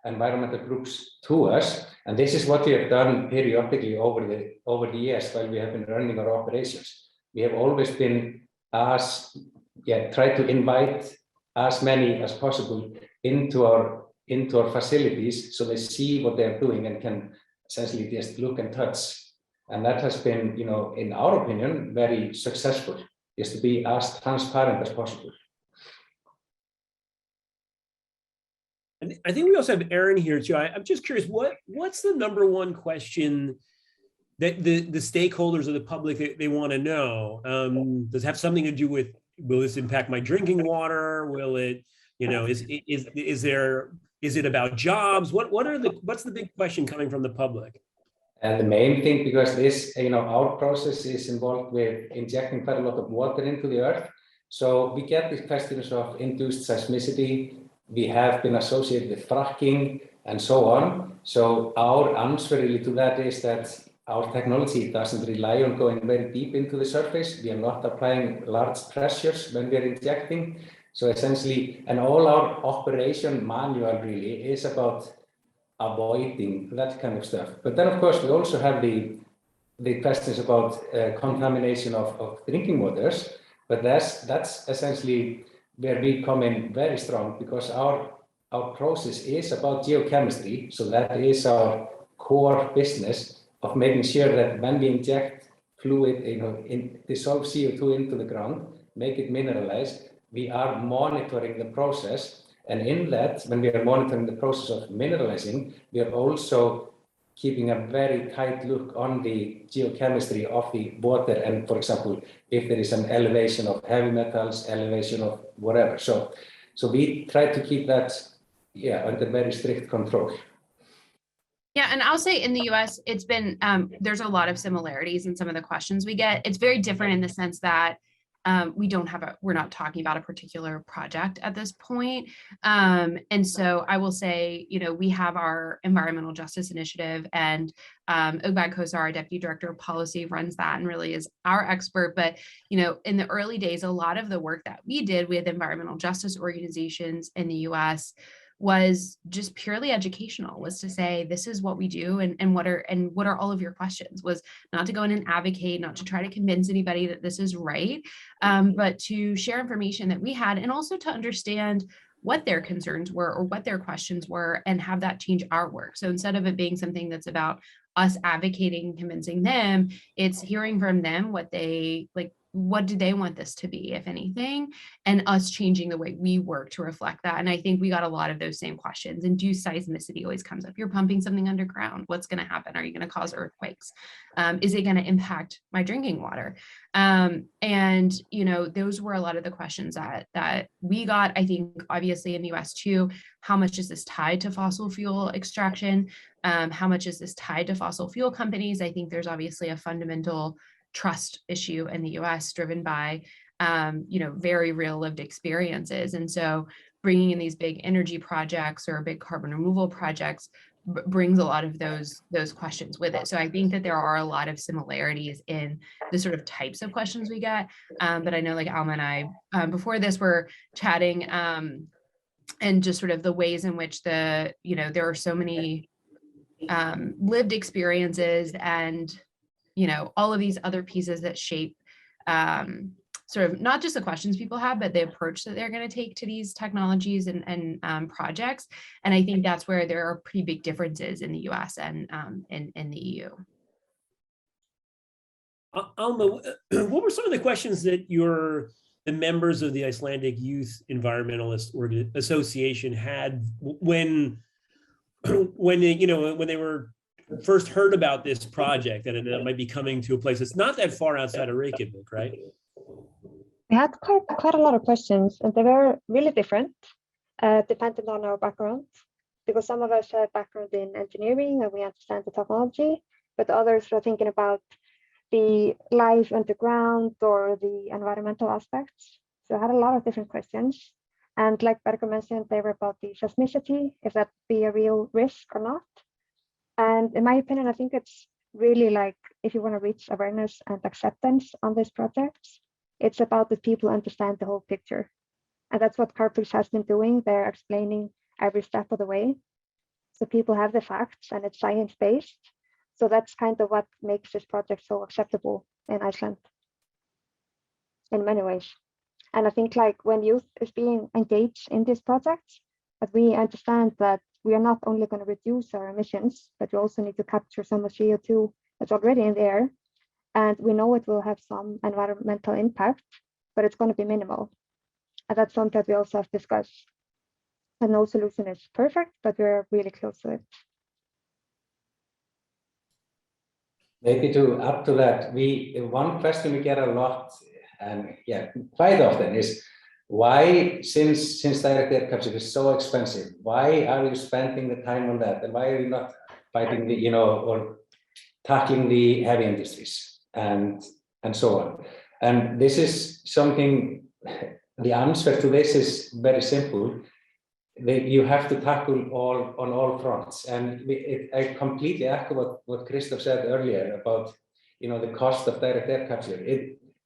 environmental groups to us. And this is what we have done periodically over the years while we have been running our operations. We have always been tried to invite as many as possible into our facilities, so they see what they're doing and can essentially just look and touch. And that has been, in our opinion, very successful, is to be as transparent as possible. And I think we also have Erin here too. I'm just curious, what's the number one question that the stakeholders of the public they want to know? Does it have something to do with, will this impact my drinking water? Will it, is it about jobs? What's the big question coming from the public? And the main thing, because this, our process is involved with injecting quite a lot of water into the earth. So we get these questions of induced seismicity. We have been associated with fracking and so on. So our answer really to that is that our technology doesn't rely on going very deep into the surface. We are not applying large pressures when we are injecting. So essentially, and all our operation manual really is about avoiding that kind of stuff. But then, of course, we also have the questions about contamination of drinking waters. But that's essentially where we come in very strong, because our process is about geochemistry. So that is our core business of making sure that when we inject fluid, dissolve CO2 into the ground, make it mineralized, we are monitoring the process. And in that, when we are monitoring the process of mineralizing, we are also keeping a very tight look on the geochemistry of the water. And for example, if there is an elevation of heavy metals, elevation of whatever. So we try to keep that, under very strict control. Yeah, and I'll say in the US, it's been, there's a lot of similarities in some of the questions we get. It's very different in the sense that we're not talking about a particular project at this point. And so I will say, we have our environmental justice initiative, and Ogbad Kosar, our deputy director of policy, runs that and really is our expert. But, in the early days, a lot of the work that we did with environmental justice organizations in the US was just purely educational, was to say, this is what we do, and what are all of your questions, was not to go in and advocate, not to try to convince anybody that this is right, but to share information that we had, and also to understand what their concerns were or what their questions were, and have that change our work. So instead of it being something that's about us advocating, convincing them, it's hearing from them what they like. What do they want this to be, if anything, and us changing the way we work to reflect that. And I think we got a lot of those same questions. And seismicity always comes up. You're pumping something underground. What's going to happen? Are you going to cause earthquakes? Is it going to impact my drinking water? And those were a lot of the questions that we got. I think obviously in the US too, how much is this tied to fossil fuel extraction? How much is this tied to fossil fuel companies? I think there's obviously a fundamental trust issue in the US driven by, very real lived experiences. And so bringing in these big energy projects or big carbon removal projects brings a lot of those questions with it. So I think that there are a lot of similarities in the sort of types of questions we get. But I know like Alma and I, before this, were chatting and just sort of the ways in which there are so many lived experiences and all of these other pieces that shape sort of not just the questions people have, but the approach that they're going to take to these technologies and projects. And I think that's where there are pretty big differences in the US and in the EU. Alma, what were some of the questions that the members of the Icelandic Youth Environmentalist Association had when they were first heard about this project, and it might be coming to a place that's not that far outside of Reykjavik, right? We had quite a lot of questions, and they were really different, depending on our background, because some of us have background in engineering and we understand the technology, but others are thinking about the life underground or the environmental aspects. So I had a lot of different questions. And like Bergur mentioned, they were about the seismicity, if that be a real risk or not. And in my opinion, I think it's really like, if you want to reach awareness and acceptance on these projects, it's about that people understand the whole picture. And that's what Carbfix has been doing. They're explaining every step of the way. So people have the facts and it's science-based. So that's kind of what makes this project so acceptable in Iceland in many ways. And I think like when youth is being engaged in these projects, that we understand that we are not only going to reduce our emissions, but we also need to capture some of CO2 that's already in the air. And we know it will have some environmental impact, but it's going to be minimal. And that's something that we also have discussed. And no solution is perfect, but we're really close to it. Maybe to add to that, one question we get a lot, and quite often, is why, since direct air capture is so expensive, why are you spending the time on that, and why are you not fighting the, or tackling the heavy industries and so on? And this is something. The answer to this is very simple. You have to tackle on all fronts, and I completely echo what Christoph said earlier about the cost of direct air capture.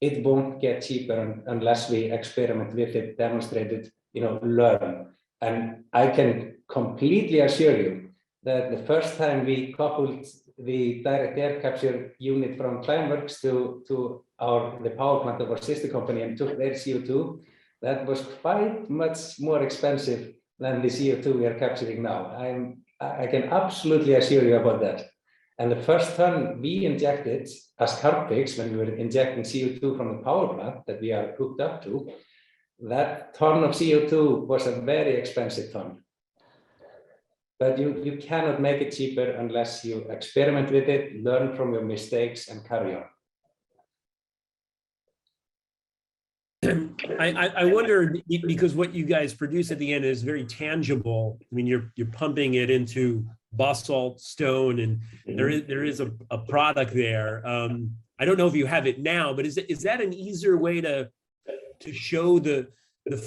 It won't get cheaper unless we experiment with it, demonstrate it, learn. And I can completely assure you that the first time we coupled the direct air capture unit from Climeworks to the power plant of our sister company and took their CO2, that was quite much more expensive than the CO2 we are capturing now. I can absolutely assure you about that. And the first ton we injected as Carbfix, when we were injecting CO2 from the power plant that we are hooked up to, that ton of CO2 was a very expensive ton. But you cannot make it cheaper unless you experiment with it, learn from your mistakes, and carry on. I wonder, because what you guys produce at the end is very tangible. I mean, you're pumping it into basalt, stone, and there is a product there. I don't know if you have it now, but is that an easier way to show the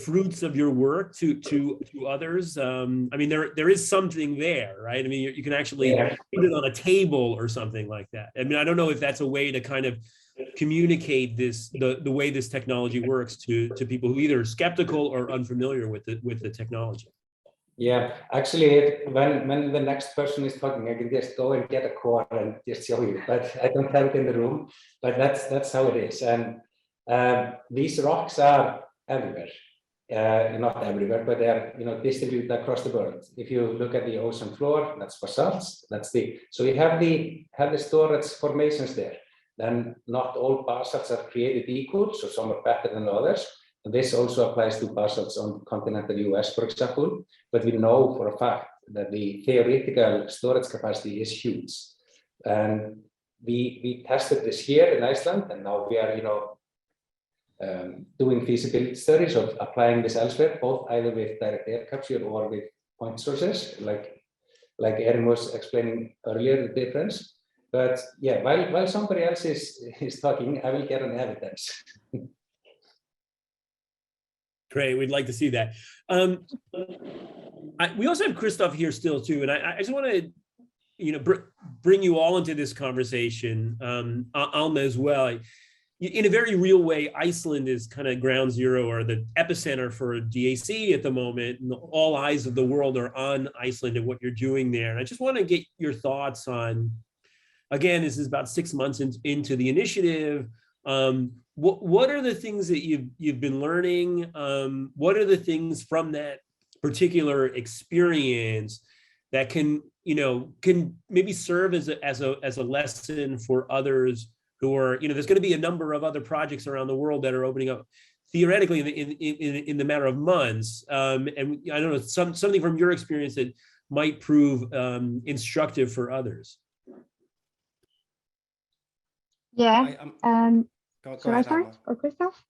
fruits of your work to others? I mean, there is something there, right? I mean, you can actually put it on a table or something like that. I mean, I don't know if that's a way to kind of communicate the way this technology works to people who either are skeptical or unfamiliar with the technology. Yeah, actually, when the next person is talking, I can just go and get a core and just show you, but I don't have it in the room. But that's how it is. And these rocks are everywhere. Not everywhere, but they are distributed across the world. If you look at the ocean floor, that's basalts. So you have the storage formations there. Then not all basalts are created equal, so some are better than others. And this also applies to basalts on continental US, for example. But we know for a fact that the theoretical storage capacity is huge. And we tested this here in Iceland, and now we are doing feasibility studies of applying this elsewhere, both either with direct air capture or with point sources, like Erin was explaining earlier, the difference. But yeah, while somebody else is talking, I will get an evidence. Great, we'd like to see that. We also have Christoph here still too, and I just want to bring you all into this conversation, Alma as well. In a very real way, Iceland is kind of ground zero or the epicenter for DAC at the moment. And all eyes of the world are on Iceland and what you're doing there. And I just want to get your thoughts on, again, this is about 6 months into the initiative. What are the things that you've been learning? What are the things from that particular experience that can maybe serve as a lesson for others who are, there's going to be a number of other projects around the world that are opening up theoretically in the matter of months. And I don't know, something from your experience that might prove instructive for others. Yeah. Should I start, or Christoph?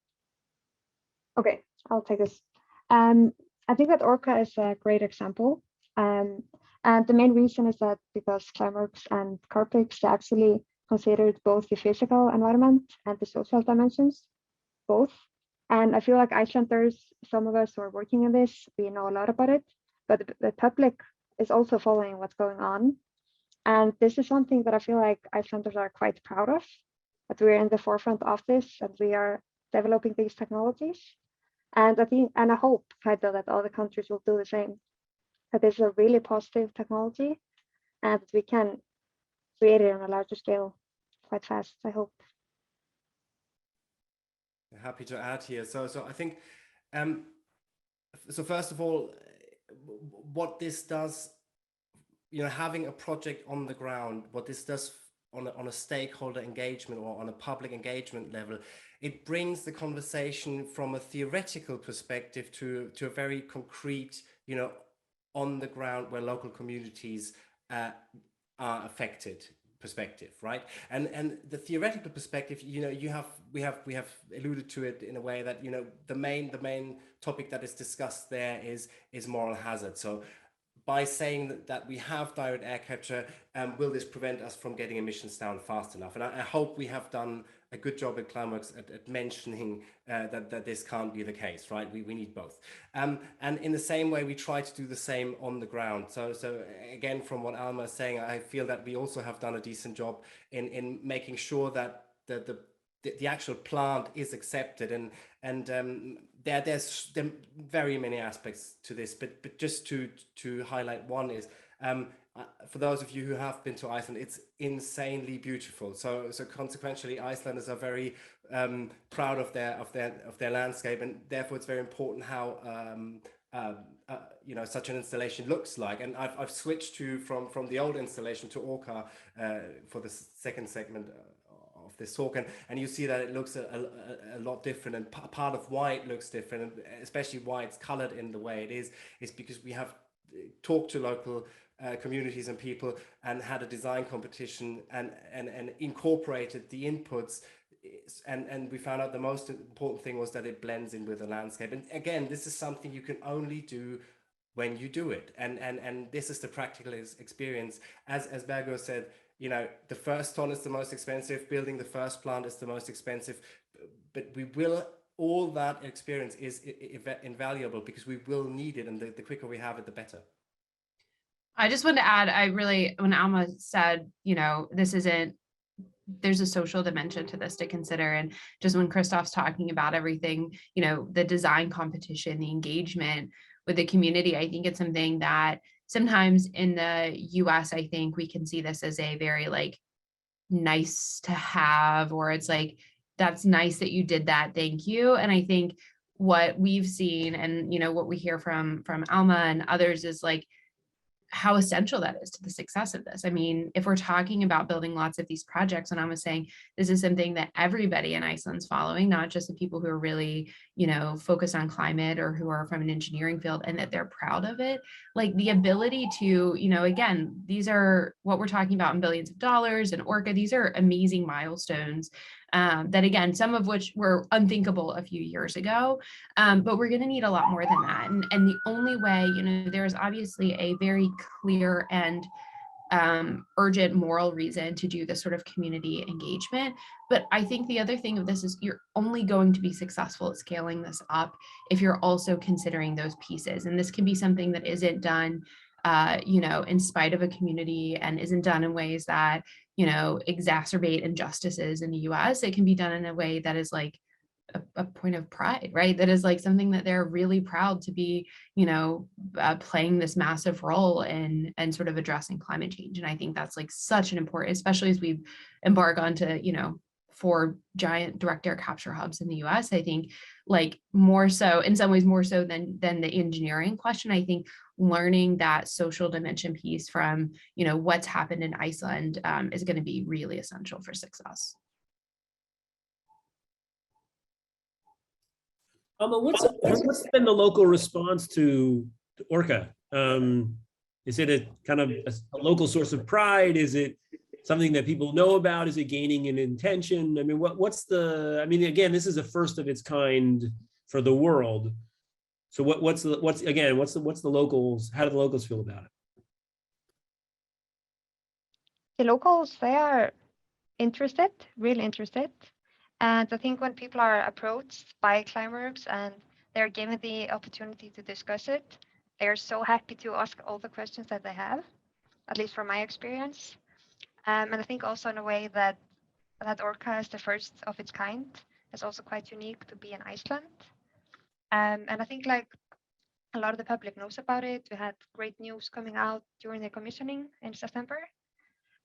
Okay, I'll take this. I think that Orca is a great example. And the main reason is that because Climeworks and Carbfix actually considered both the physical environment and the social dimensions, both. And I feel like Icelanders, some of us who are working in this, we know a lot about it, but the public is also following what's going on. And this is something that I feel like Icelanders are quite proud of, that we're in the forefront of this and we are developing these technologies. And I hope that all the countries will do the same, that this is a really positive technology and that we can create it on a larger scale quite fast, I hope. Happy to add here. So I think, so first of all, what this does, having a project on the ground, what this does on a stakeholder engagement or on a public engagement level, it brings the conversation from a theoretical perspective to a very concrete, on the ground where local communities are affected perspective, right? And the theoretical perspective, we have alluded to it in a way that the main topic that is discussed there is moral hazard. So by saying that we have direct air capture, will this prevent us from getting emissions down fast enough? And I hope we have done a good job at Climeworks at mentioning that this can't be the case, right? We need both. And in the same way, we try to do the same on the ground. So again, from what Alma is saying, I feel that we also have done a decent job in making sure that the actual plant is accepted, and there's very many aspects to this, but just to highlight one is, for those of you who have been to Iceland, it's insanely beautiful. So consequentially, Icelanders are very proud of their landscape, and therefore it's very important how you know, such an installation looks like. And I've switched from the old installation to Orca for the second segment of this talk, and you see that it looks a lot different, and part of why it looks different, and especially why it's colored in the way it is because we have talked to local communities and people and had a design competition and incorporated the inputs, and we found out the most important thing was that it blends in with the landscape. And again, this is something you can only do when you do it, and this is the practical experience. As Bergur said, you know, the first ton is the most expensive, building the first plant is the most expensive, but all that experience is invaluable because we will need it, and the quicker we have it, the better. I just wanted to add, when Alma said, you know, there's a social dimension to this to consider. And just when Christoph's talking about everything, you know, the design competition, the engagement with the community, I think it's something that sometimes in the US, I think we can see this as a very like nice to have, or it's like, that's nice that you did that, thank you. And I think what we've seen, and you know, what we hear from Alma and others, is like how essential that is to the success of this. I mean, if we're talking about building lots of these projects, and I was saying this is something that everybody in Iceland's following, not just the people who are really, you know, focused on climate or who are from an engineering field, and that they're proud of it. Like the ability to, you know, again, these are what we're talking about in billions of dollars, and Orca, these are amazing milestones that, again, some of which were unthinkable a few years ago, but we're going to need a lot more than that. And the only way, you know, there's obviously a very clear and urgent moral reason to do this sort of community engagement. But I think the other thing of this is you're only going to be successful at scaling this up if you're also considering those pieces. And this can be something that isn't done, you know, in spite of a community, and isn't done in ways that, you know, exacerbate injustices in the US. It can be done in a way that is like a point of pride, right? That is like something that they're really proud to be, you know, playing this massive role in and sort of addressing climate change. And I think that's like such an important, especially as we embark onto, you know, 4 giant direct air capture hubs in the US. I think like more so, in some ways more so than the engineering question, I think learning that social dimension piece from, you know, what's happened in Iceland is going to be really essential for success. What's been the local response to Orca? Is it a kind of a local source of pride? Is it something that people know about? Is it gaining an intention? I mean, what's the? I mean, again, this is a first of its kind for the world. So what's the locals? How do the locals feel about it? The locals, they are interested, really interested. And I think when people are approached by Climeworks and they're given the opportunity to discuss it, they're so happy to ask all the questions that they have, at least from my experience. And I think also in a way that Orca is the first of its kind. It's also quite unique to be in Iceland. And I think like a lot of the public knows about it. We had great news coming out during the commissioning in September.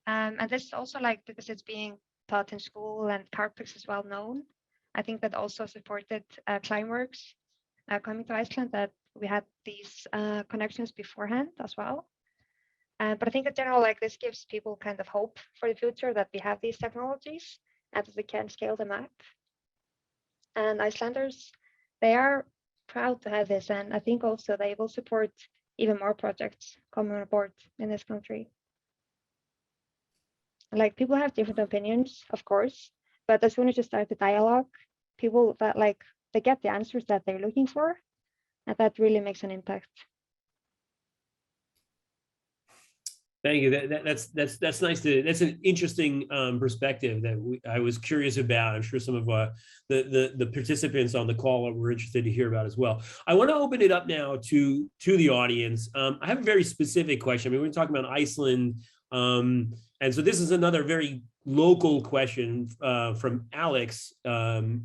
And this is also like because it's being taught in school and Carbfix is well known. I think that also supported Climeworks coming to Iceland, that we had these connections beforehand as well. But I think in general, like this gives people kind of hope for the future that we have these technologies and that we can scale them up. And Icelanders, they are proud to have this. And I think also they will support even more projects coming on board in this country. Like people have different opinions, of course, but as soon as you start the dialogue, people that like, they get the answers that they're looking for, and that really makes an impact. Thank you. That's nice to. That's an interesting perspective that I was curious about. I'm sure some of the participants on the call were interested to hear about as well. I want to open it up now to the audience. I have a very specific question. I mean, we're talking about Iceland, and so this is another very local question from Alex in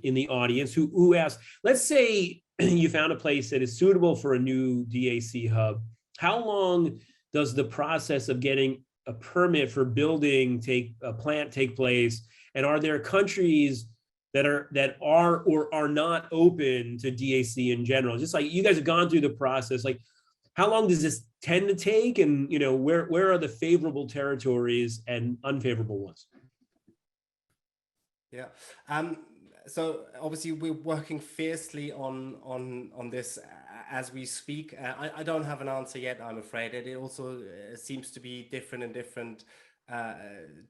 the audience who asked, let's say you found a place that is suitable for a new DAC hub. How long does the process of getting a permit for building a plant take place? And are there countries that are or are not open to DAC in general? Just like you guys have gone through the process, like how long does this tend to take, and where are the favorable territories and unfavorable ones? Yeah. So obviously we're working fiercely on this as we speak. I don't have an answer yet, I'm afraid. It also seems to be different in different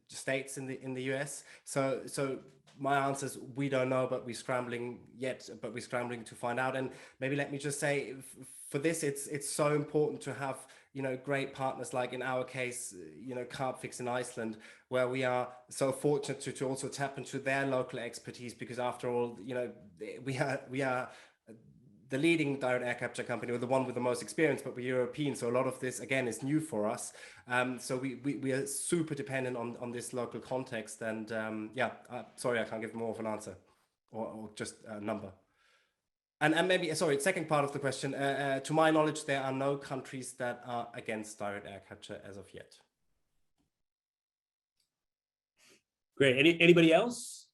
states in the US. So my answer is we don't know, but we're scrambling to find out. And maybe let me just say, for this, it's so important to have great partners, like in our case, Carbfix in Iceland, where we are so fortunate to also tap into their local expertise, because after all, we are the leading direct air capture company, or the one with the most experience, but we're European, so a lot of this again is new for us. So we are super dependent on this local context, and sorry, I can't give more of an answer or just a number. And maybe, sorry, second part of the question, to my knowledge, there are no countries that are against direct air capture as of yet. Great. Anybody else?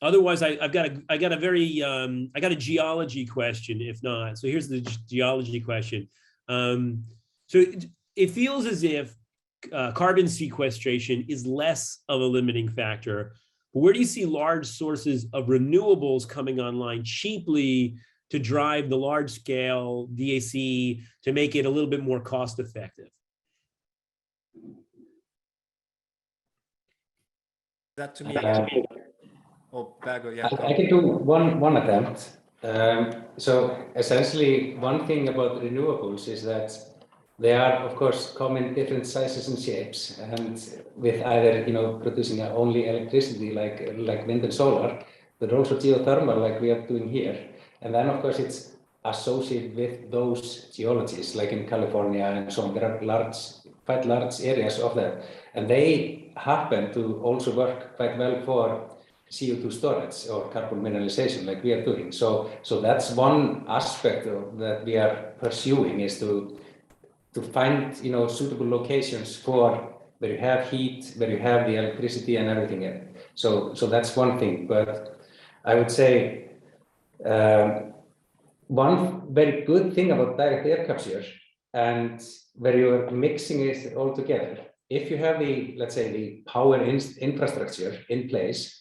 Otherwise, I got a geology question, if not. So here's the geology question. So it feels as if carbon sequestration is less of a limiting factor. But where do you see large sources of renewables coming online cheaply to drive the large scale DAC to make it a little bit more cost effective? That to me, or Bergur, yeah. I can do one attempt. So essentially, one thing about renewables is that they are, of course, come in different sizes and shapes, and with either producing only electricity like wind and solar, but also geothermal like we are doing here. And then, of course, it's associated with those geologies, like in California and so on. There are quite large areas of that, and they happen to also work quite well for CO2 storage or carbon mineralization like we are doing. So that's one aspect that we are pursuing, is to find suitable locations for where you have heat, where you have the electricity and everything else. So that's one thing. But I would say one very good thing about direct air capture, and where you're mixing it all together, if you have let's say the power infrastructure in place,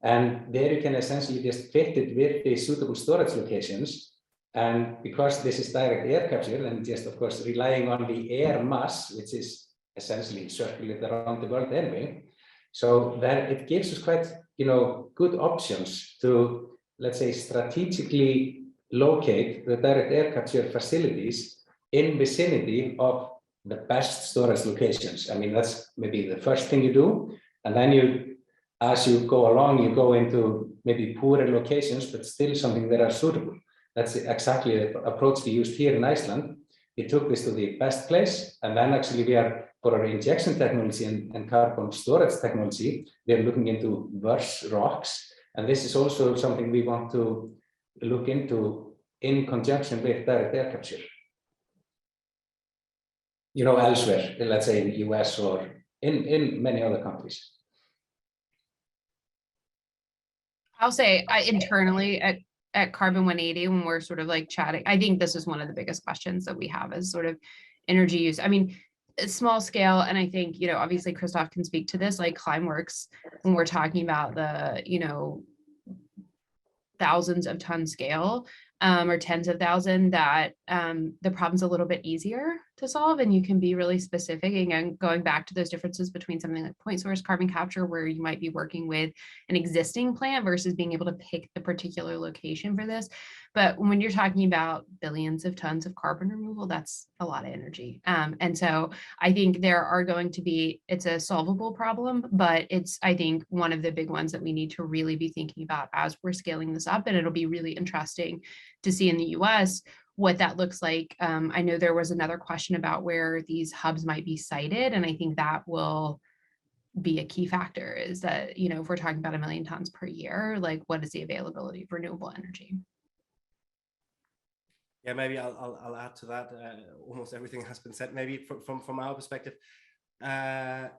and there you can essentially just fit it with the suitable storage locations. And because this is direct air capture, and just of course relying on the air mass, which is essentially circulated around the world anyway, so then it gives us quite good options to, let's say, strategically locate the direct air capture facilities in vicinity of the best storage locations. I mean, that's maybe the first thing you do, and then as you go along, you go into maybe poorer locations, but still something that are suitable. That's exactly the approach we used here in Iceland. We took this to the best place, and then actually we are, for our injection technology and carbon storage technology, we are looking into worse rocks. And this is also something we want to look into in conjunction with direct air capture. Elsewhere, let's say in the US or in many other countries. I'll say internally at Carbon180, when we're sort of like chatting, I think this is one of the biggest questions that we have, is sort of energy use. I mean, it's small scale, and I think, obviously Christoph can speak to this, like Climeworks, when we're talking about the, thousands of ton scale, or tens of thousands, that the problem's a little bit easier to solve, and you can be really specific. Again, going back to those differences between something like point source carbon capture, where you might be working with an existing plant versus being able to pick the particular location for this. But when you're talking about billions of tons of carbon removal, that's a lot of energy. And so I think there are going to be, it's a solvable problem, but it's, I think, one of the big ones that we need to really be thinking about as we're scaling this up. And it'll be really interesting to see in the US what that looks like. I know there was another question about where these hubs might be sited, and I think that will be a key factor, is that, if we're talking about 1 million tons per year, like, what is the availability of renewable energy? Yeah, maybe I'll add to that. Almost everything has been said. Maybe from our perspective,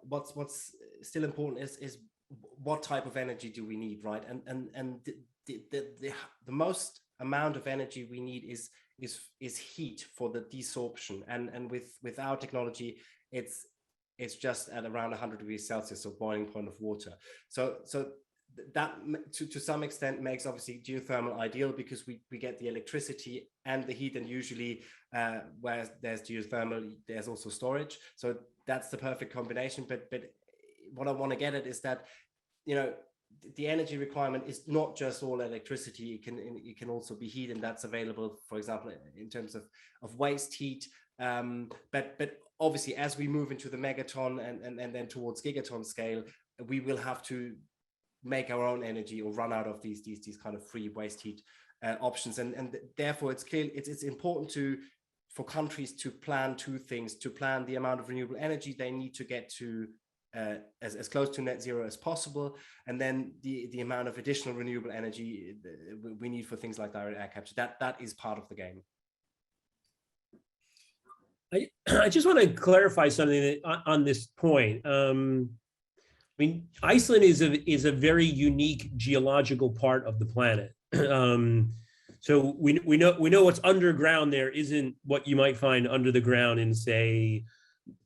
what's still important is what type of energy do we need, right? And the most amount of energy we need is heat for the desorption, and with our technology, it's just at around 100 degrees Celsius, so boiling point of water. So that to some extent makes obviously geothermal ideal, because we get the electricity and the heat, and usually where there's geothermal, there's also storage. So that's the perfect combination. But what I want to get at is that, you know, the energy requirement is not just all electricity. It can also be heat, and that's available, for example, in terms of waste heat. But obviously, as we move into the megaton and then towards gigaton scale, we will have to make our own energy or run out of these kind of free waste heat options. And therefore, it's clear it's important for countries to plan two things: to plan the amount of renewable energy they need to get to as close to net zero as possible, and then the amount of additional renewable energy we need for things like direct air capture. That is part of the game. I just want to clarify something on this point. I mean, Iceland is a very unique geological part of the planet. So we know what's underground there isn't what you might find under the ground in, say,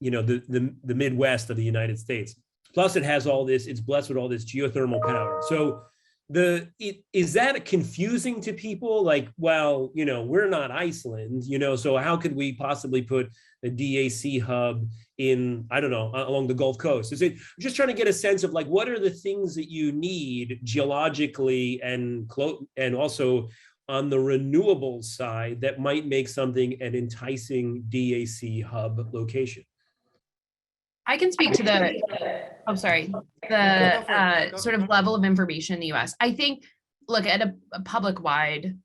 you know, the Midwest of the United States. Plus, it has all this. It's blessed with all this geothermal power. So is that confusing to people? Like, well, you know, we're not Iceland, you know, so how could we possibly put a DAC hub in, I don't know, along the Gulf Coast? Is it just trying to get a sense of like, what are the things that you need geologically and also on the renewables side that might make something an enticing DAC hub location? I can speak to the sort of level of information in the US. I think, look, at a public wide,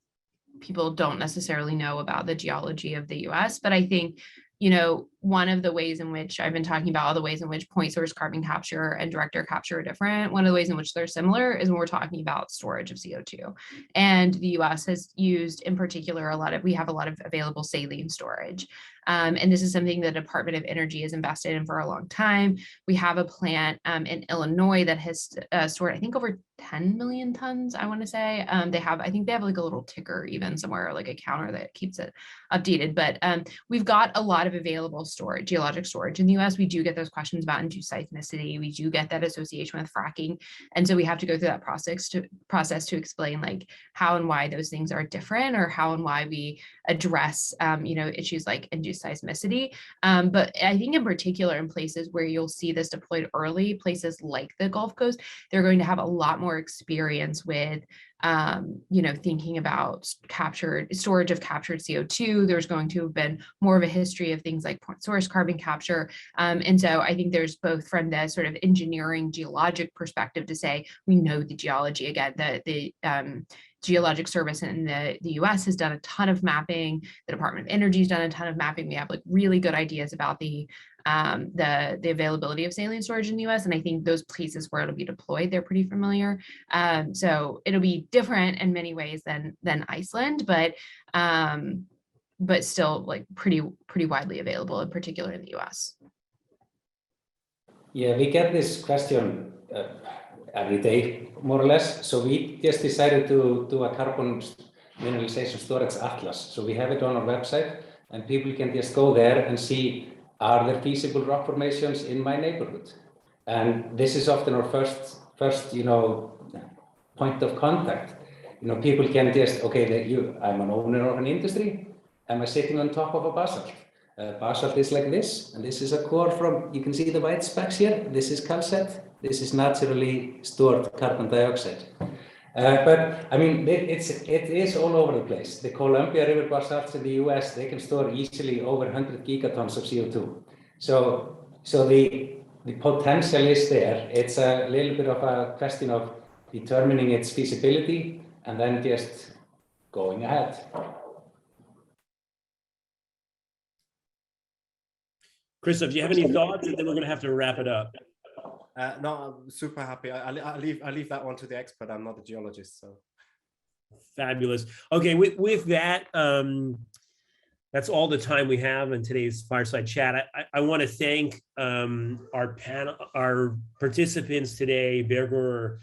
people don't necessarily know about the geology of the US, but I think, you know, one of the ways in which I've been talking about all the ways in which point source carbon capture and direct air capture are different. One of the ways in which they're similar is when we're talking about storage of CO2. And the US has used, in particular, we have a lot of available saline storage. And this is something the Department of Energy has invested in for a long time. We have a plant in Illinois that has stored, I think, over 10 million tons, I want to say. I think they have like a little ticker even somewhere, like a counter that keeps it updated. But we've got a lot of available storage, geologic storage in the US. We do get those questions about induced seismicity. We do get that association with fracking. And so we have to go through that process to explain like how and why those things are different, or how and why we address you know, issues like induced seismicity. But I think in particular in places where you'll see this deployed early, places like the Gulf Coast, they're going to have a lot more experience with you know, thinking about storage of captured CO2. There's going to have been more of a history of things like point source carbon capture. And so I think there's both from the sort of engineering geologic perspective to say, we know the geology. Again, the Geologic Service in the US has done a ton of mapping. The Department of Energy has done a ton of mapping. We have like really good ideas about the availability of saline storage in the US. And I think those places where it'll be deployed, they're pretty familiar. So it'll be different in many ways than Iceland, but still like pretty widely available, in particular in the US. Yeah, we get this question every day, more or less. So we just decided to do a carbon mineralization storage atlas. So we have it on our website, and people can just go there and see, are there feasible rock formations in my neighborhood? And this is often our first, you know, point of contact. You know, people can just, okay, I'm an owner of an industry. Am I sitting on top of a basalt? Basalt is like this, and this is a core from, you can see the white specks here. This is calcite. This is naturally stored carbon dioxide. But I mean, it is all over the place. The Columbia River basalts in the US, they can store easily over 100 gigatons of CO2. So the potential is there. It's a little bit of a question of determining its feasibility and then just going ahead. Christoph, do you have any thoughts? And then we're going to have to wrap it up. No, I'm super happy. I leave that one to the expert. I'm not a geologist, so. Fabulous. Okay, with that, That's all the time we have in today's fireside chat. I want to thank our participants today, Bergur,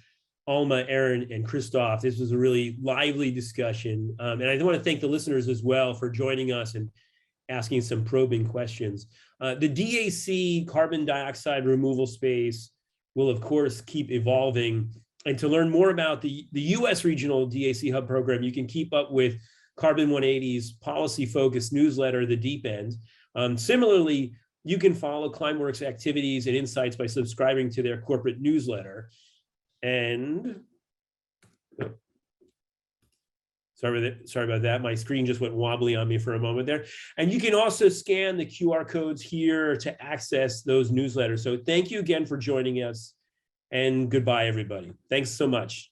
Alma, Erin, and Christoph. This was a really lively discussion. And I want to thank the listeners as well for joining us and asking some probing questions. The DAC carbon dioxide removal space will, of course, keep evolving. And to learn more about the US Regional DAC Hub program, you can keep up with Carbon180's policy-focused newsletter, The Deep End. Similarly, you can follow Climeworks activities and insights by subscribing to their corporate newsletter. And sorry about that. My screen just went wobbly on me for a moment there. And you can also scan the QR codes here to access those newsletters. So thank you again for joining us, and goodbye, everybody. Thanks so much.